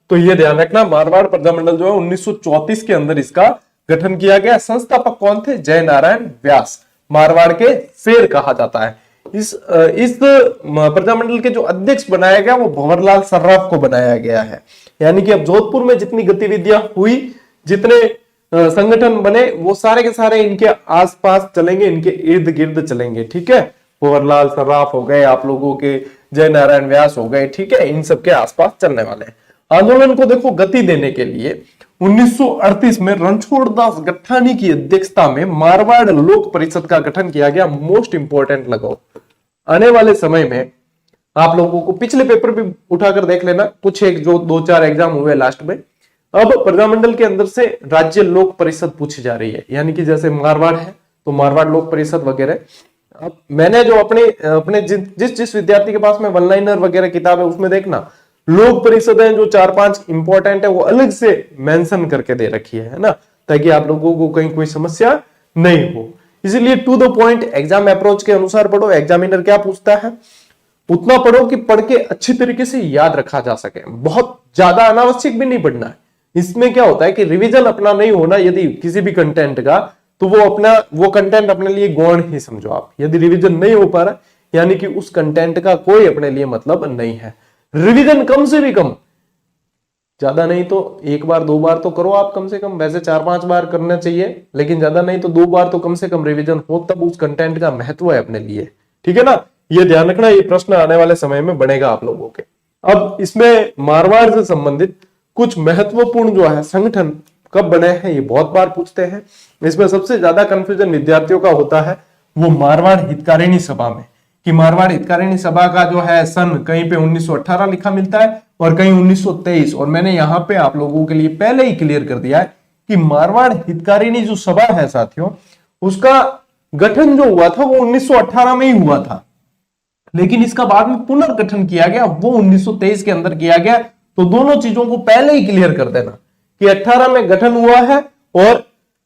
तो ये ध्यान रखना, मारवाड़ प्रजामंडल जो है 1934 के अंदर इसका गठन किया गया। संस्थापक कौन थे? जय नारायण व्यास, मारवाड़ के शेर कहा जाता है। इस प्रजामंडल के जो अध्यक्ष बनाया गया वो भंवरलाल सर्राफ को बनाया गया है। यानी कि अब जोधपुर में जितनी गतिविधियां हुई, जितने संगठन बने, वो सारे के सारे इनके आसपास चलेंगे, इनके इर्द गिर्द चलेंगे। ठीक है, भंवरलाल सर्राफ हो गए, आप लोगों के जय नारायण व्यास हो गए, ठीक है, इन सबके आसपास चलने वाले हैं। आंदोलन को देखो गति देने के लिए 1938 में रणछोड़ दास गट्टानी की अध्यक्षता में मारवाड़ लोक परिषद का गठन किया गया। मोस्ट इंपोर्टेंट लगाओ, आने वाले समय में आप लोगों को पिछले पेपर भी उठाकर देख लेना, कुछ एक जो 2-4 एग्जाम हुए लास्ट में। अब प्रजामंडल के अंदर से राज्य लोक परिषद पूछी जा रही है, यानी कि जैसे मारवाड़ है तो मारवाड़ लोक परिषद वगैरह। अब मैंने जो अपने जिस विद्यार्थी के पास में वन लाइनर वगैरह किताब है उसमें देखना, लोक परिषद है जो 4-5 इंपॉर्टेंट है वो अलग से मेंशन करके दे रखी है ना, ताकि आप लोगों को कहीं कोई समस्या नहीं हो। इसलिए to the point exam approach के अनुसार पढ़ो। एग्जामिनर क्या पूछता है उतना पढ़ो कि पढ़ के अच्छी तरीके से याद रखा जा सके। बहुत ज्यादा अनावश्यक भी नहीं पढ़ना है। इसमें क्या होता है कि रिवीजन अपना नहीं होना यदि किसी भी कंटेंट का, तो वो कंटेंट अपने लिए गौण ही समझो आप। यदि रिवीजन नहीं हो पा रहा यानी कि उस कंटेंट का कोई अपने लिए मतलब नहीं है। रिवीजन कम से भी कम, ज्यादा नहीं तो 1 बार 2 बार तो करो आप कम से कम। वैसे 4-5 बार करना चाहिए, लेकिन ज्यादा नहीं तो 2 बार तो कम से कम रिवीजन हो, तब उस कंटेंट का महत्व है अपने लिए। ठीक है ना, ये ध्यान रखना, ये प्रश्न आने वाले समय में बनेगा आप लोगों के। अब इसमें मारवाड़ से संबंधित कुछ महत्वपूर्ण जो है संगठन कब बने हैं ये बहुत बार पूछते हैं। इसमें सबसे ज्यादा कंफ्यूजन विद्यार्थियों का होता है वो मारवाड़ हितकारिणी सभा में, कि मारवाड़ हितकारिणी सभा का जो है सन कहीं पे 1918 लिखा मिलता है और कहीं 1923। और मैंने यहाँ पे आप लोगों के लिए पहले ही क्लियर कर दिया है कि मारवाड़ हितकारिणी जो सभा है साथियों, उसका गठन जो हुआ था वो 1918 में ही हुआ था, लेकिन इसका बाद में पुनर्गठन किया गया वो 1923 के अंदर किया गया। तो दोनों चीजों को पहले ही क्लियर कर देना कि 18 में गठन हुआ है और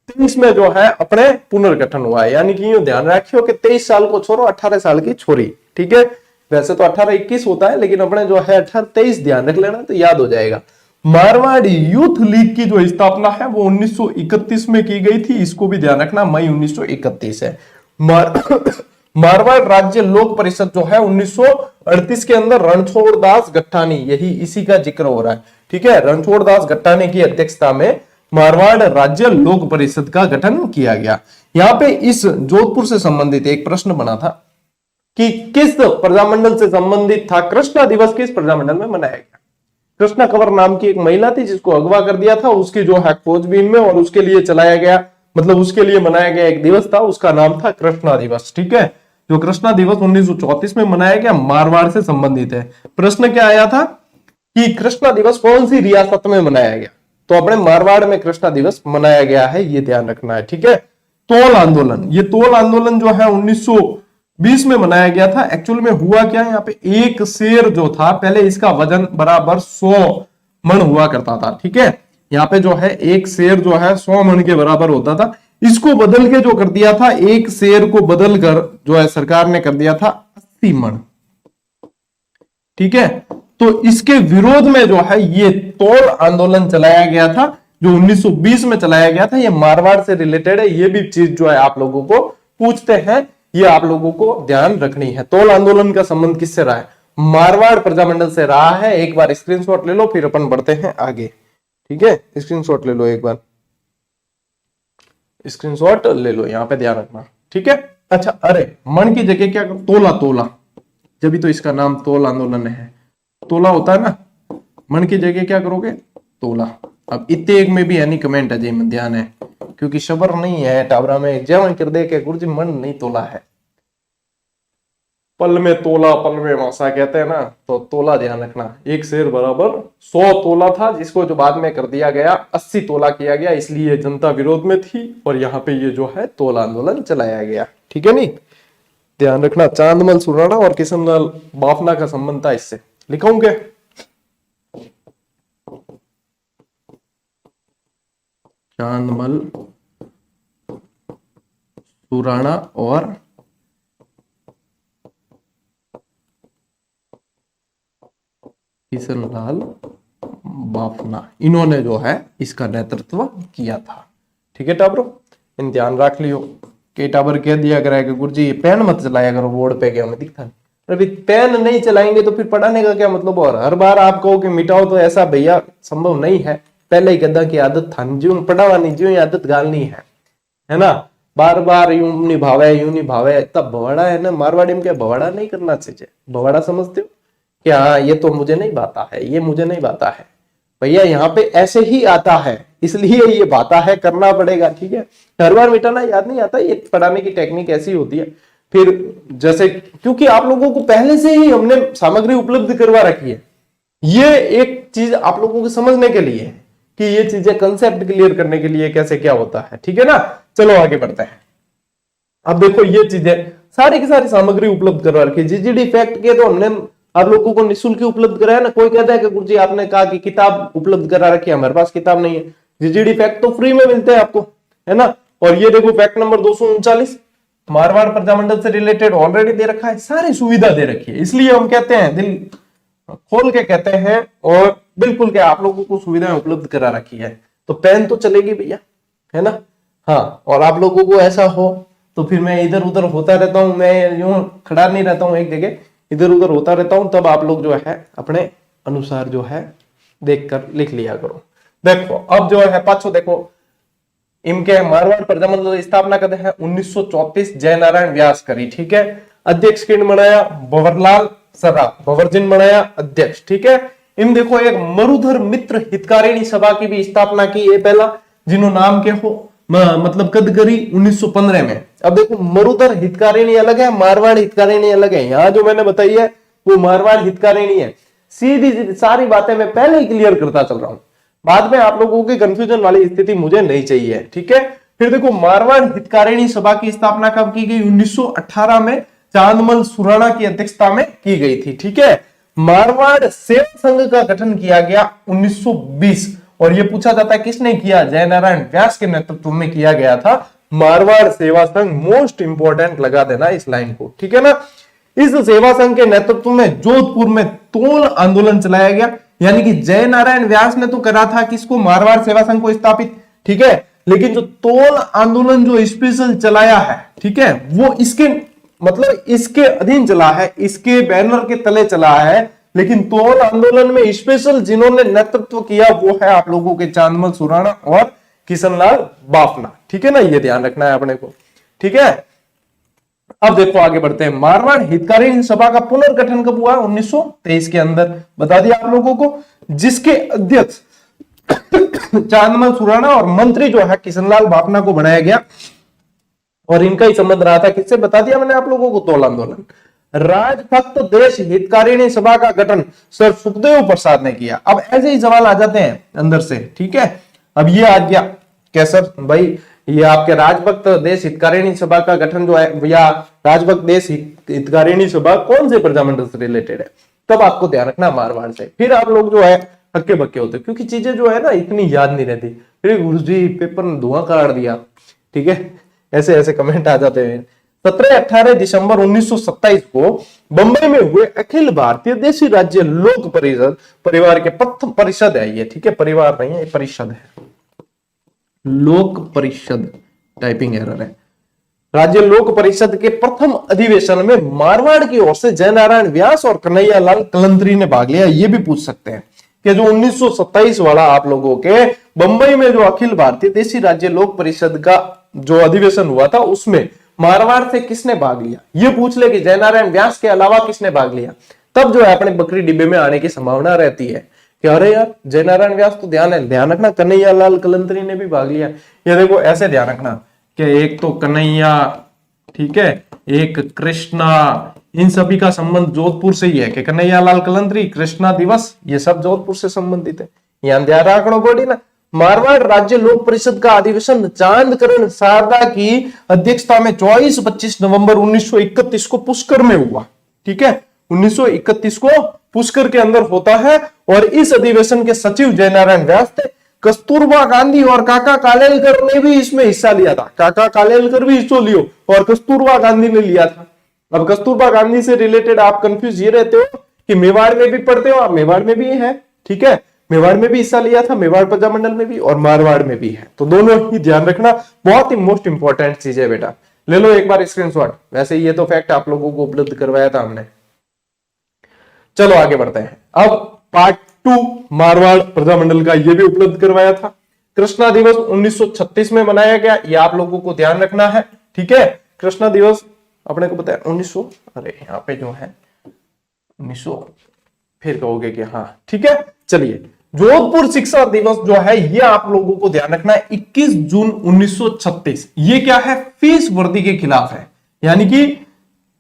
23 में जो है अपने पुनर्गठन हुआ है। यानी कि यूं ध्यान रखियो कि 23 साल को छोरो 18 साल की छोरी। ठीक है, वैसे तो 18-21 होता है, लेकिन अपने जो है 18-23 ध्यान रख लेना तो याद हो जाएगा। मारवाड़ यूथ लीग की जो स्थापना है वो 1931 में की गई थी, इसको भी ध्यान रखना, मई 1931 है। मारवाड़ राज्य लोक परिषद जो है 1938 के अंदर रणछोड़ दास गट्टानी, यही इसी का जिक्र हो रहा है। ठीक है, रणछोड़ दास गट्टानी की अध्यक्षता में मारवाड़ राज्य लोक परिषद का गठन किया गया। यहाँ पे इस जोधपुर से संबंधित एक प्रश्न बना था कि किस प्रजामंडल से संबंधित था कृष्णा दिवस, किस प्रजामंडल में मनाया गया। कृष्णा कंवर नाम की एक महिला थी जिसको अगवा कर दिया था, उसकी जो है खोजबीन में, और उसके लिए चलाया गया, मतलब उसके लिए मनाया गया एक दिवस था, उसका नाम था कृष्णा दिवस। ठीक है, जो कृष्णा दिवस 1934 में मनाया गया, मारवाड़ से संबंधित है। प्रश्न क्या आया था कि कृष्णा दिवस कौन सी रियासत में मनाया गया, तो अपने मारवाड़ में कृष्णा दिवस मनाया गया है, ये ध्यान रखना है। ठीक है, तोल आंदोलन, ये तोल आंदोलन जो है 1920 में मनाया गया था। एक्चुअल में हुआ क्या, यहाँ पे एक शेर जो था, पहले इसका वजन बराबर 100 मन हुआ करता था। ठीक है, यहाँ पे जो है एक शेर जो है 100 मन के बराबर होता था। इसको बदल के जो कर दिया था, एक शेर को बदल कर जो है सरकार ने कर दिया था 80 मन। ठीक है, तो इसके विरोध में जो है ये तोल आंदोलन चलाया गया था, जो 1920 में चलाया गया था। ये मारवाड़ से रिलेटेड है, ये भी चीज जो है आप लोगों को पूछते हैं, ये आप लोगों को ध्यान रखनी है। तोल आंदोलन का संबंध किससे रहा है, मारवाड़ प्रजामंडल से रहा है। एक बार स्क्रीनशॉट ले लो, फिर अपन बढ़ते हैं आगे। ठीक है, स्क्रीनशॉट ले लो, एक बार स्क्रीनशॉट ले लो, यहां पे ध्यान रखना। ठीक है, अच्छा, अरे मन की जगह क्या, तोला तोला, जब भी तो इसका नाम तोल आंदोलन है। तोला होता है ना, मन की जगह क्या करोगे, तोला। अब इतने एक में भी यानी कमेंट अजय में ध्यान है, क्योंकि शबर नहीं है टावरा में, जवन कर दे के गुरुजी मन नहीं तोला है, पल में तोला पल में मासा कहते हैं ना, तो तोला ध्यान रखना। एक शेर बराबर 100 तोला था, जिसको जो बाद में कर दिया गया 80 तोला किया गया, इसलिए जनता विरोध में थी और यहाँ पे ये जो है तोला आंदोलन चलाया गया। ठीक है नहीं, ध्यान रखना। चांदमल सुराणा और किशनलाल बाफना का संबंध था इससे, लिखाऊंगे। चांदमल सुराणा और किशनलाल बाफना, इन्होंने जो है इसका नेतृत्व किया था। ठीक है टाबरो, इन ध्यान रख लियो। के टाबर कह दिया करा कि गुरुजी पेन मत चलाया करो बोर्ड पे, क्या हमें दिखता नहीं। अभी पेन नहीं चलाएंगे तो फिर पढ़ाने का क्या मतलब। और हर बार आप कहो कि मिटाओ, तो ऐसा भैया संभव नहीं है। पहले ही गद्दा की आदत था, ज्यों पढ़ावा नहीं ज्यों आदत गालनी है ना। बार बार यूं निभावे तब भवाड़ा है ना। मारवाड़ी में क्या भवाड़ा नहीं करना चाहिए, भवाड़ा समझते हो क्या, ये तो मुझे नहीं बाता है, ये मुझे नहीं बाता है भैया, यहाँ पे ऐसे ही आता है इसलिए ये बाता है, करना पड़ेगा। ठीक है, हर बार मिटाना याद नहीं आता, ये पढ़ाने की टेक्निक ऐसी होती है। फिर जैसे क्योंकि आप लोगों को पहले से ही हमने सामग्री उपलब्ध करवा रखी है, ये एक चीज आप लोगों को समझने के लिए कि ये चीजें कंसेप्ट क्लियर करने के लिए कैसे क्या होता है। ठीक है ना, चलो आगे बढ़ते हैं। अब देखो ये चीजें सारी की सारी सामग्री उपलब्ध करवा रखी है। जीजीडी फैक्ट के तो हमने आप लोगों को निःशुल्क उपलब्ध कराया ना। कोई कहता है कि गुरुजी आपने कहा कि किताब उपलब्ध करा रखी है, हमारे पास किताब नहीं है। जीजीडी फैक्ट तो फ्री में मिलते हैं आपको, है ना। और ये देखो फैक्ट नंबर 239 मारवाड़ प्रजामंडल से रिलेटेड ऑलरेडी दे रखा है, सारी सुविधा दे रखी है। इसलिए हम कहते हैं, दिल खोल के कहते हैं और बिल्कुल क्या आप लोगों को सुविधाएं उपलब्ध करा रखी है। तो पेन तो चलेगी भैया, है ना। हाँ, और आप लोगों को ऐसा हो तो फिर मैं इधर उधर होता रहता हूं, मैं यूं खड़ा नहीं रहता हूं एक जगह, इधर उधर होता रहता हूं, तब आप लोग जो है अपने अनुसार जो है देखकर लिख लिया करो। देखो अब जो है पाछो देखो, इनके मारवाड़ प्रजामंडल स्थापना कद है 1934 जयनारायण व्यास करी। ठीक है, अध्यक्ष किन बनाया, भंवरलाल सराफ, भंवरजिन बनाया अध्यक्ष। ठीक है, इन देखो एक मरुधर मित्र हितकारिणी सभा की भी स्थापना की है पहला, जिन्हों नाम के हो मतलब कद करी 1915 में। अब देखो मरुधर हितकारिणी अलग है, मारवाड़ हितकारिणी अलग है। यहाँ जो मैंने बताई है वो मारवाड़ हितकारिणी है। सीधी सारी बातें मैं पहले ही क्लियर करता चल रहा हूं, बाद में आप लोगों की कंफ्यूजन वाली स्थिति मुझे नहीं चाहिए। ठीक है, फिर देखो मारवाड़ हितकारिणी सभा की स्थापना कब की गई, 1918 में चांदमल सुराणा की अध्यक्षता में की गई थी। ठीक है, मारवाड़ सेवा संघ का गठन किया गया 1920, और यह पूछा जाता है किसने किया, जयनारायण व्यास के नेतृत्व में किया गया था मारवाड़ सेवा संघ। मोस्ट इंपोर्टेंट लगा देना इस लाइन को। ठीक है ना, इस सेवा संघ के नेतृत्व में जोधपुर में तोल आंदोलन चलाया गया, यानी कि जयनारायण व्यास ने तो करा था किसको, मारवाड़ सेवा संघ को स्थापित। ठीक है, लेकिन जो तोल आंदोलन जो स्पेशल चलाया है, ठीक है, वो इसके मतलब इसके अधीन चला है, इसके बैनर के तले चला है। लेकिन तोल आंदोलन में स्पेशल जिन्होंने नेतृत्व किया वो है आप लोगों के चांदमल सुराणा और किशनलाल बाफना। ठीक है ना, ये ध्यान रखना है अपने को। ठीक है, अब देखो आगे बढ़ते हैं। मारवाड़ हितकारिणी सभा का पुनर्गठन कब हुआ, 1923 के अंदर, बता दिया आप लोगों को, जिसके अध्यक्ष चांदमल सुराणा और मंत्री जो है किशनलाल बाफना को बनाया गया। और इनका ही संबंध रहा था किससे, बता दिया मैंने आप लोगों को, तोल आंदोलन। राजभक्त देश हितकारिणी सभा का गठन सर सुखदेव प्रसाद ने किया। अब ऐसे ही सवाल आ जाते हैं अंदर से। ठीक है, अब ये आ गया कैसे भाई, ये आपके राजभक्त देश हितकारिणी सभा का गठन जो है, या राजभक्त देश हितकारिणी सभा कौन से प्रजामंडल से रिलेटेड है, तब आपको ध्यान रखना मारवाड़ से। फिर आप लोग जो है हक्के बक्के होते, क्योंकि चीजें जो है ना इतनी याद नहीं रहती। फिर गुरुजी पेपर ने धुआं काट दिया। ठीक है, ऐसे ऐसे कमेंट आ जाते हैं। 17-18 दिसंबर 1927 को बंबई में हुए अखिल भारतीय देशी राज्य लोक परिषद परिवार के प्रथम परिषद है ये। ठीक है, परिवार नहीं है, ये परिषद है, लोक परिषद, टाइपिंग एरर है। राज्य लोक परिषद के प्रथम अधिवेशन में मारवाड़ की ओर से जयनारायण व्यास और कन्हैयालाल कलंतरी ने भाग लिया। ये भी पूछ सकते हैं कि जो 1927 वाला आप लोगों के बंबई में जो अखिल भारतीय देशी राज्य लोक परिषद का जो अधिवेशन हुआ था, उसमें मारवाड़ से किसने भाग लिया। ये पूछ ले कि जयनारायण व्यास के अलावा किसने भाग लिया, तब जो है अपने बकरी डिब्बे में आने की संभावना रहती है कि अरे यार जयनारायण व्यास तो ध्यान रखना कन्हैया लाल कलंतरी ने भी भाग लिया। ये देखो ऐसे ध्यान रखना कि एक तो कन्हैया, ठीक है, एक कृष्णा, इन सभी का संबंध जोधपुर से ही है कि कन्हैया लाल कलंतरी, कृष्णा दिवस, ये सब जोधपुर से संबंधित है। यहाँ ध्यान रखना पड़ी ना। मारवाड़ राज्य लोक परिषद का अधिवेशन चांदकरण शारदा की अध्यक्षता में 24-25 नवंबर 1931 को पुष्कर में हुआ। ठीक है, 1931 को पुष्कर के अंदर होता है और इस अधिवेशन के सचिव जयनारायण व्यास थे। कस्तूरबा गांधी और काका कालेलकर ने भी इसमें हिस्सा लिया था। काका कालेलकर भी हिस्सा लियो और कस्तूरबा गांधी ने लिया था। अब कस्तूरबा गांधी से रिलेटेड आप कंफ्यूज ये रहते हो कि मेवाड़ में भी पढ़ते हो आप, मेवाड़ में भी है, ठीक है, मेवाड़ में भी हिस्सा लिया था, मेवाड़ प्रजामंडल में भी और मारवाड़ में भी है, तो दोनों ही ध्यान रखना, बहुत ही मोस्ट इंपॉर्टेंट चीज है बेटा। ले लो एक बार स्क्रीनशॉट, वैसे ये तो फैक्ट आप लोगों को उपलब्ध करवाया था हमने। चलो आगे बढ़ते हैं। अब पार्ट 2 मारवाड़ प्रजामंडल का ये भी उपलब्ध करवाया था। कृष्णा दिवस 1936 में मनाया गया, ये आप लोगों को ध्यान रखना है। ठीक है, कृष्णा दिवस अपने को बताया 1900, अरे यहाँ पे जो है 1900 फिर कहोगे कि हाँ ठीक है। चलिए, जोधपुर शिक्षा दिवस जो है ये आप लोगों को ध्यान रखना है 21 जून 1936। ये क्या है, फीस वर्दी के खिलाफ है, यानी कि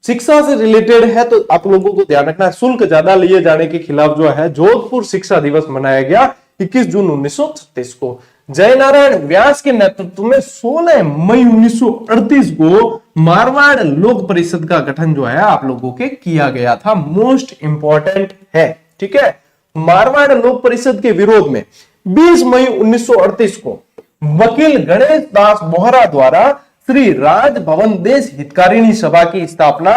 शिक्षा से रिलेटेड है, तो आप लोगों को ध्यान रखना है शुल्क ज्यादा लिए जाने के खिलाफ जो है जोधपुर शिक्षा दिवस मनाया गया 21 जून 1936 को। जयनारायण व्यास के नेतृत्व में 16 मई 1938 को मारवाड़ लोक परिषद का गठन जो है आप लोगों के किया गया था। मोस्ट इंपॉर्टेंट है, ठीक है। मारवाड़ लोक परिषद के विरोध में 20 मई 1938 को वकील गणेश दास बोहरा द्वारा श्री राजभवन देश हितकारिणी सभा की स्थापना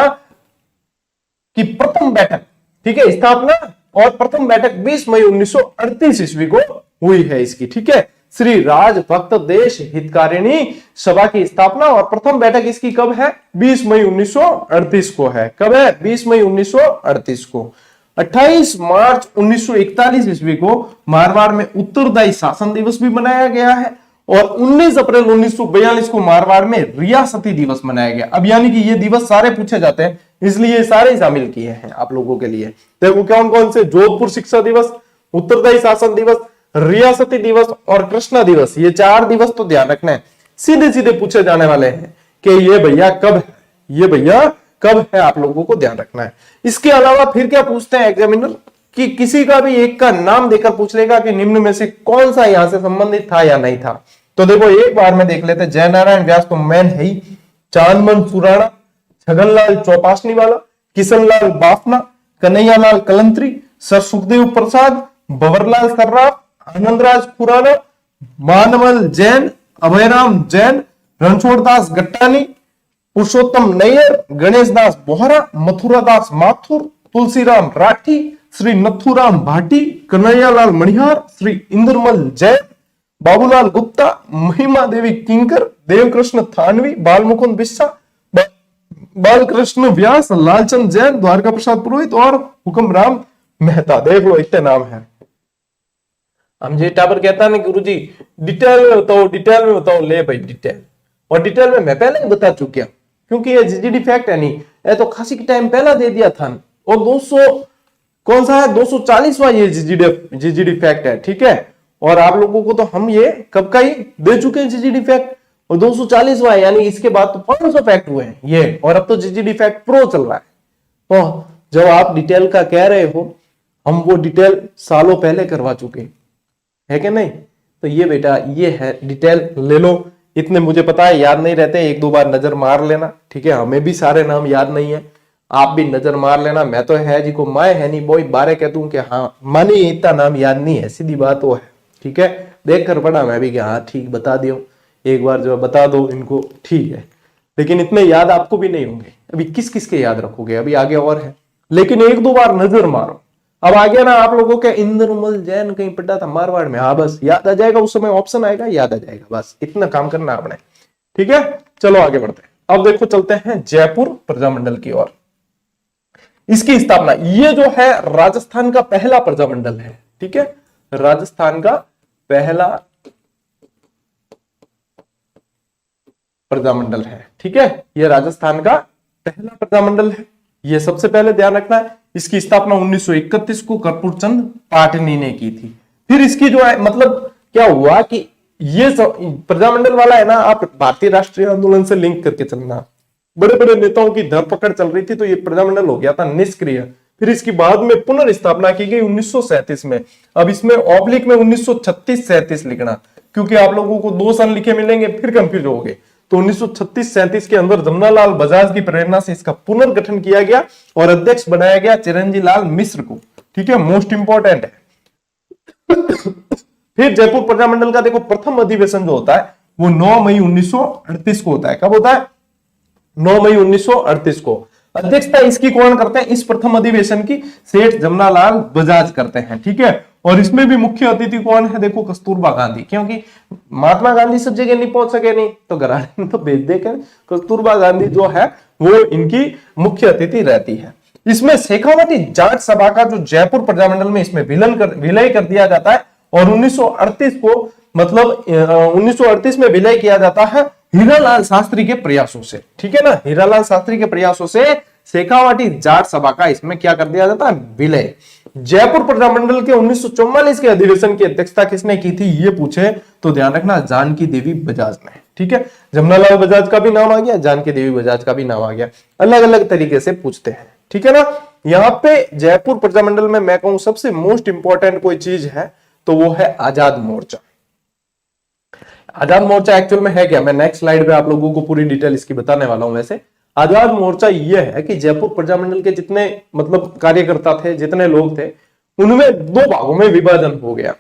की प्रथम बैठक, ठीक है, स्थापना और प्रथम बैठक 20 मई 1938 ईस्वी को हुई है इसकी। ठीक है, श्री राजभक्त देश हितकारिणी सभा की स्थापना और प्रथम बैठक इसकी कब है, 20 मई 1938 को है। कब है, 20 मई 1938 को। 28 मार्च 1941 ईस्वी को मारवाड़ में उत्तरदायी शासन दिवस भी मनाया गया है और 19 अप्रैल 1942 को मारवाड़ में रियासती दिवस मनाया गया। अब यानी कि ये दिवस सारे पूछे जाते हैं, इसलिए सारे शामिल किए हैं आप लोगों के लिए। देखो कौन कौन से, जोधपुर शिक्षा दिवस, उत्तरदायी शासन दिवस, रियासती दिवस और कृष्णा दिवस, ये 4 दिवस तो ध्यान रखना है, सीधे सीधे पूछे जाने वाले हैं कि ये भैया कब है, ये भैया कब है, आप लोगों को ध्यान रखना है। इसके अलावा फिर क्या पूछते हैं एग्जामिनर कि किसी का भी एक का नाम देकर पूछ लेगा कि निम्न में से कौन सा यहां से संबंधित था या नहीं था। तो देखो एक बार में देख लेते, जयनारायण व्यास तो मैन है ही, चांदमन सुराणा, छगनलाल चौपासनी वाला, किशनलाल बाफना, कन्हैयालाल कलंतरी, सर सुखदेव प्रसाद, भंवरलाल सर्राफ, आनंदराज खुराना, मानवल जैन, अभयराम जैन, रणछोड़दास गट्टानी, पुरुषोत्तम नैयर, गणेश दास बोहरा, मथुरादास माथुर, तुलसीराम राठी, श्री नथुराम भाटी, कन्हैयालाल मणिहार, श्री इंद्रमल जैन, बाबूलाल गुप्ता, महिमा देवी किंकर, देवकृष्ण थानवी, बालमुकुंद बिस्सा, बालकृष्ण व्यास, लालचंद जैन, द्वारका प्रसाद पुरोहित और हुक्म राम मेहता। देख लो इतने नाम है। हम जे टावर कहता है ना गुरुजी डिटेल में बताओ, डिटेल में बताओ, ले भाई डिटेल, और डिटेल में मैं पहले ही बता चुका क्योंकि ये जीजीडी फैक्ट है, नहीं ये तो खासी के टाइम पहला दे दिया था। और 200 कौन सा है, 240वां ये जीजीडी फैक्ट है, ठीक है। और आप लोगों को तो हम ये कब का ही दे चुके हैं जीजीडी फैक्ट, और 240वां है, यानी इसके बाद तो 500 फैक्ट हुए हैं ये, और अब तो जीजीडी फैक्ट प्रो चल रहा है। तो जब आप डिटेल का कह रहे हो, हम वो डिटेल सालों पहले करवा चुके है कि नहीं। तो ये बेटा ये है डिटेल, ले लो। इतने मुझे पता है याद नहीं रहते, 1-2 बार नजर मार लेना, ठीक है। हमें भी सारे नाम याद नहीं है, आप भी नजर मार लेना। मैं तो है जी को माए है नहीं बोई बारे कह दूं कि हाँ मानी इतना नाम याद नहीं है, सीधी बात वो है, ठीक है। देख कर पढ़ा मैं भी कि हाँ ठीक बता दियो, एक बार जो बता दो इनको, ठीक है। लेकिन इतने याद आपको भी नहीं होंगे, अभी किस किस के याद रखोगे, अभी आगे और है। लेकिन 1-2 बार नजर मारो। अब आ गया ना आप लोगों के इंद्रमल जैन कहीं पढ़ा था मारवाड़ में, हाँ बस याद आ जाएगा, उस समय ऑप्शन आएगा याद आ जाएगा, बस इतना काम करना आपने, ठीक है। चलो आगे बढ़ते हैं। अब देखो चलते हैं जयपुर प्रजामंडल की ओर। इसकी स्थापना, ये जो है राजस्थान का पहला प्रजामंडल है, ठीक है, राजस्थान का पहला प्रजामंडल है, ठीक है। ये राजस्थान का पहला प्रजामंडल है, ये सबसे पहले ध्यान रखना है। इसकी स्थापना 1931 को कर्पूरचंद पाटनी ने की थी। फिर इसकी जो है मतलब क्या हुआ कि ये प्रजामंडल वाला है ना, आप भारतीय राष्ट्रीय आंदोलन से लिंक करके चलना, बड़े बड़े नेताओं की धरपकड़ चल रही थी तो ये प्रजामंडल हो गया था निष्क्रिय। फिर इसकी बाद में पुनर्स्थापना की गई 1937 में। अब इसमें ऑब्लिक में 1936-37 लिखना, क्योंकि आप लोगों को 2 सन लिखे मिलेंगे फिर कंफ्यूज होगे। तो 1936-37 के अंदर जमनालाल बजाज की प्रेरणा से इसका पुनर्गठन किया गया और अध्यक्ष बनाया गया चिरंजी लाल मिश्र को। ठीक है, मोस्ट इंपॉर्टेंट है। फिर जयपुर प्रजामंडल का देखो प्रथम अधिवेशन जो होता है वो 9 मई 1938 को होता है। कब होता है? 9 मई 1938 को। अध्यक्षता इसकी कौन करते हैं? इस प्रथम अधिवेशन की सेठ जमनालाल बजाज करते हैं। ठीक है, और इसमें भी मुख्य अतिथि कौन है? देखो कस्तूरबा गांधी, क्योंकि महात्मा गांधी सब जगह नहीं पहुंच सके, नहीं तो घराने में तो भेज देकर कस्तूरबा गांधी जो है वो इनकी मुख्य अतिथि रहती है। इसमें शेखावटी जाट सभा का जो जयपुर प्रजामंडल में इसमें विलय कर दिया जाता है और 1938 को मतलब 1938 में विलय किया जाता है हीरालाल शास्त्री के प्रयासों से। ठीक है ना, हीरालाल शास्त्री के प्रयासों से शेखावाटी जाट सभा का इसमें क्या कर दिया जाता है? विलय। जयपुर प्रजामंडल के 1944 के अधिवेशन की अध्यक्षता किसने की थी ये पूछे तो ध्यान रखना जानकी देवी बजाज ने। ठीक है, जमनालाल बजाज का भी नाम आ गया, जानकी देवी बजाज का भी नाम आ गया, अलग अलग तरीके से पूछते हैं। ठीक है ना, यहाँ पे जयपुर प्रजामंडल में मैं कहूं सबसे मोस्ट इंपॉर्टेंट कोई चीज है तो वो है आजाद मोर्चा। आजाद मोर्चा एक्चुअल में है क्या, मैं नेक्स्ट स्लाइड पे आप लोगों को पूरी डिटेल इसकी बताने वाला हूं। वैसे आजाद मोर्चा ये है कि जयपुर प्रजामंडल के जितने मतलब कार्यकर्ता थे, जितने लोग थे, उनमें 2 भागों में विभाजन हो गया।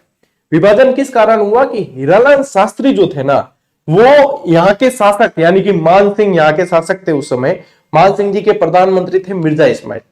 विभाजन किस कारण हुआ कि हीरालाल शास्त्री जो थे ना वो यहाँ के शासक यानी कि मान सिंह यहाँ के शासक थे उस समय। मान सिंह जी के प्रधानमंत्री थे मिर्जा इस्माइल।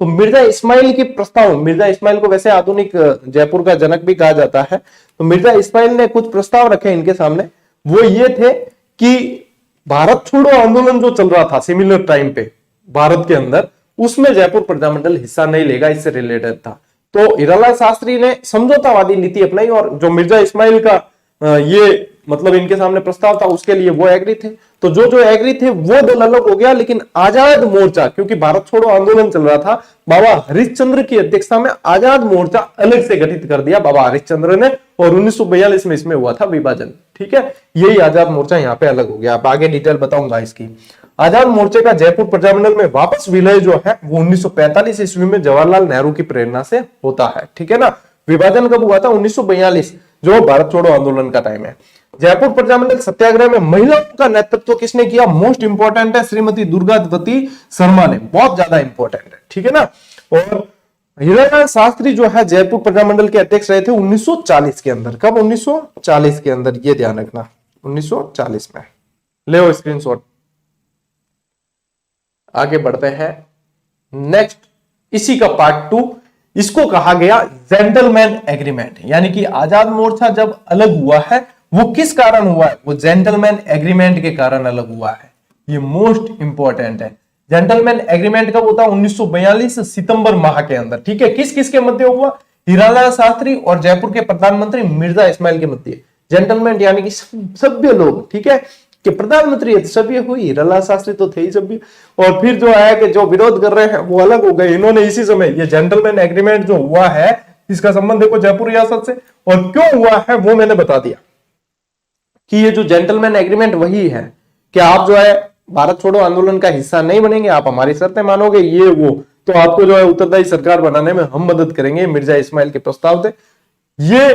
तो मिर्जा इस्माइल के प्रस्ताव, मिर्जा इस्माइल को वैसे आधुनिक जयपुर का जनक भी कहा जाता है, तो मिर्जा इस्माइल ने कुछ प्रस्ताव रखे इनके सामने। वो ये थे कि भारत छोड़ो आंदोलन जो चल रहा था सिमिलर टाइम पे भारत के अंदर, उसमें जयपुर प्रजामंडल हिस्सा नहीं लेगा, इससे रिलेटेड था। तो हीरालाल शास्त्री ने समझौतावादी नीति अपनाई और जो मिर्जा इस्माइल का ये मतलब इनके सामने प्रस्ताव था उसके लिए वो एग्री थे। तो जो एग्री थे वो दल अलग हो गया, लेकिन आजाद मोर्चा क्योंकि भारत छोड़ो आंदोलन चल रहा था, बाबा हरिश्चंद्र की अध्यक्षता में आजाद मोर्चा अलग से गठित कर दिया बाबा हरिश्चंद्र ने और 1942 में इसमें हुआ था विभाजन। ठीक है, यही आजाद मोर्चा यहाँ पे अलग हो गया। अब आगे डिटेल बताऊंगा इसकी। आजाद मोर्चे का जयपुर प्रजामंडल में वापस विलय जो है वो 1945 ईस्वी में जवाहरलाल नेहरू की प्रेरणा से होता है। ठीक है ना, विभाजन कब हुआ था? 1942, जो भारत छोड़ो आंदोलन का टाइम है। जयपुर प्रजामंडल सत्याग्रह में महिलाओं का नेतृत्व किसने किया? मोस्ट इंपॉर्टेंट है, श्रीमती दुर्गावती शर्मा ने, बहुत ज्यादा इंपॉर्टेंट है। ठीक है ना, और हीरालाल शास्त्री जो है जयपुर प्रजामंडल के अध्यक्ष रहे थे 1940 के अंदर। कब? 1940 के अंदर, ये ध्यान रखना 1940 में। ले स्क्रीनशॉट। आगे बढ़ते हैं नेक्स्ट, इसी का पार्ट 2। इसको कहा गया जेंटलमैन एग्रीमेंट, यानी कि आजाद मोर्चा जब अलग हुआ है वो किस कारण हुआ है? वो जेंटलमैन एग्रीमेंट के कारण अलग हुआ है। ये मोस्ट इंपॉर्टेंट है। जेंटलमैन एग्रीमेंट कब होता है? 1942 सितंबर माह के अंदर। ठीक है, किस किस के मध्य हुआ? हीरालाल शास्त्री और जयपुर के प्रधानमंत्री मिर्जा इस्माइल के मध्य। जेंटलमैन यानी कि सभ्य लोग। ठीक है, कि प्रधानमंत्री सभ्य हुई, हीरालाल शास्त्री तो थे ही सभ्य, और फिर जो है कि जो विरोध कर रहे हैं वो अलग हो गए। इन्होंने इसी समय ये जेंटलमैन एग्रीमेंट जो हुआ है इसका संबंध देखो जयपुर रियासत से, और क्यों हुआ है वो मैंने बता दिया कि ये जो जेंटलमैन एग्रीमेंट वही है कि आप जो है भारत छोड़ो आंदोलन का हिस्सा नहीं बनेंगे, आप हमारी शर्तें मानोगे, ये वो, तो आपको जो है उत्तरदायी सरकार बनाने में हम मदद करेंगे। मिर्जा इस्माइल के प्रस्ताव थे। ये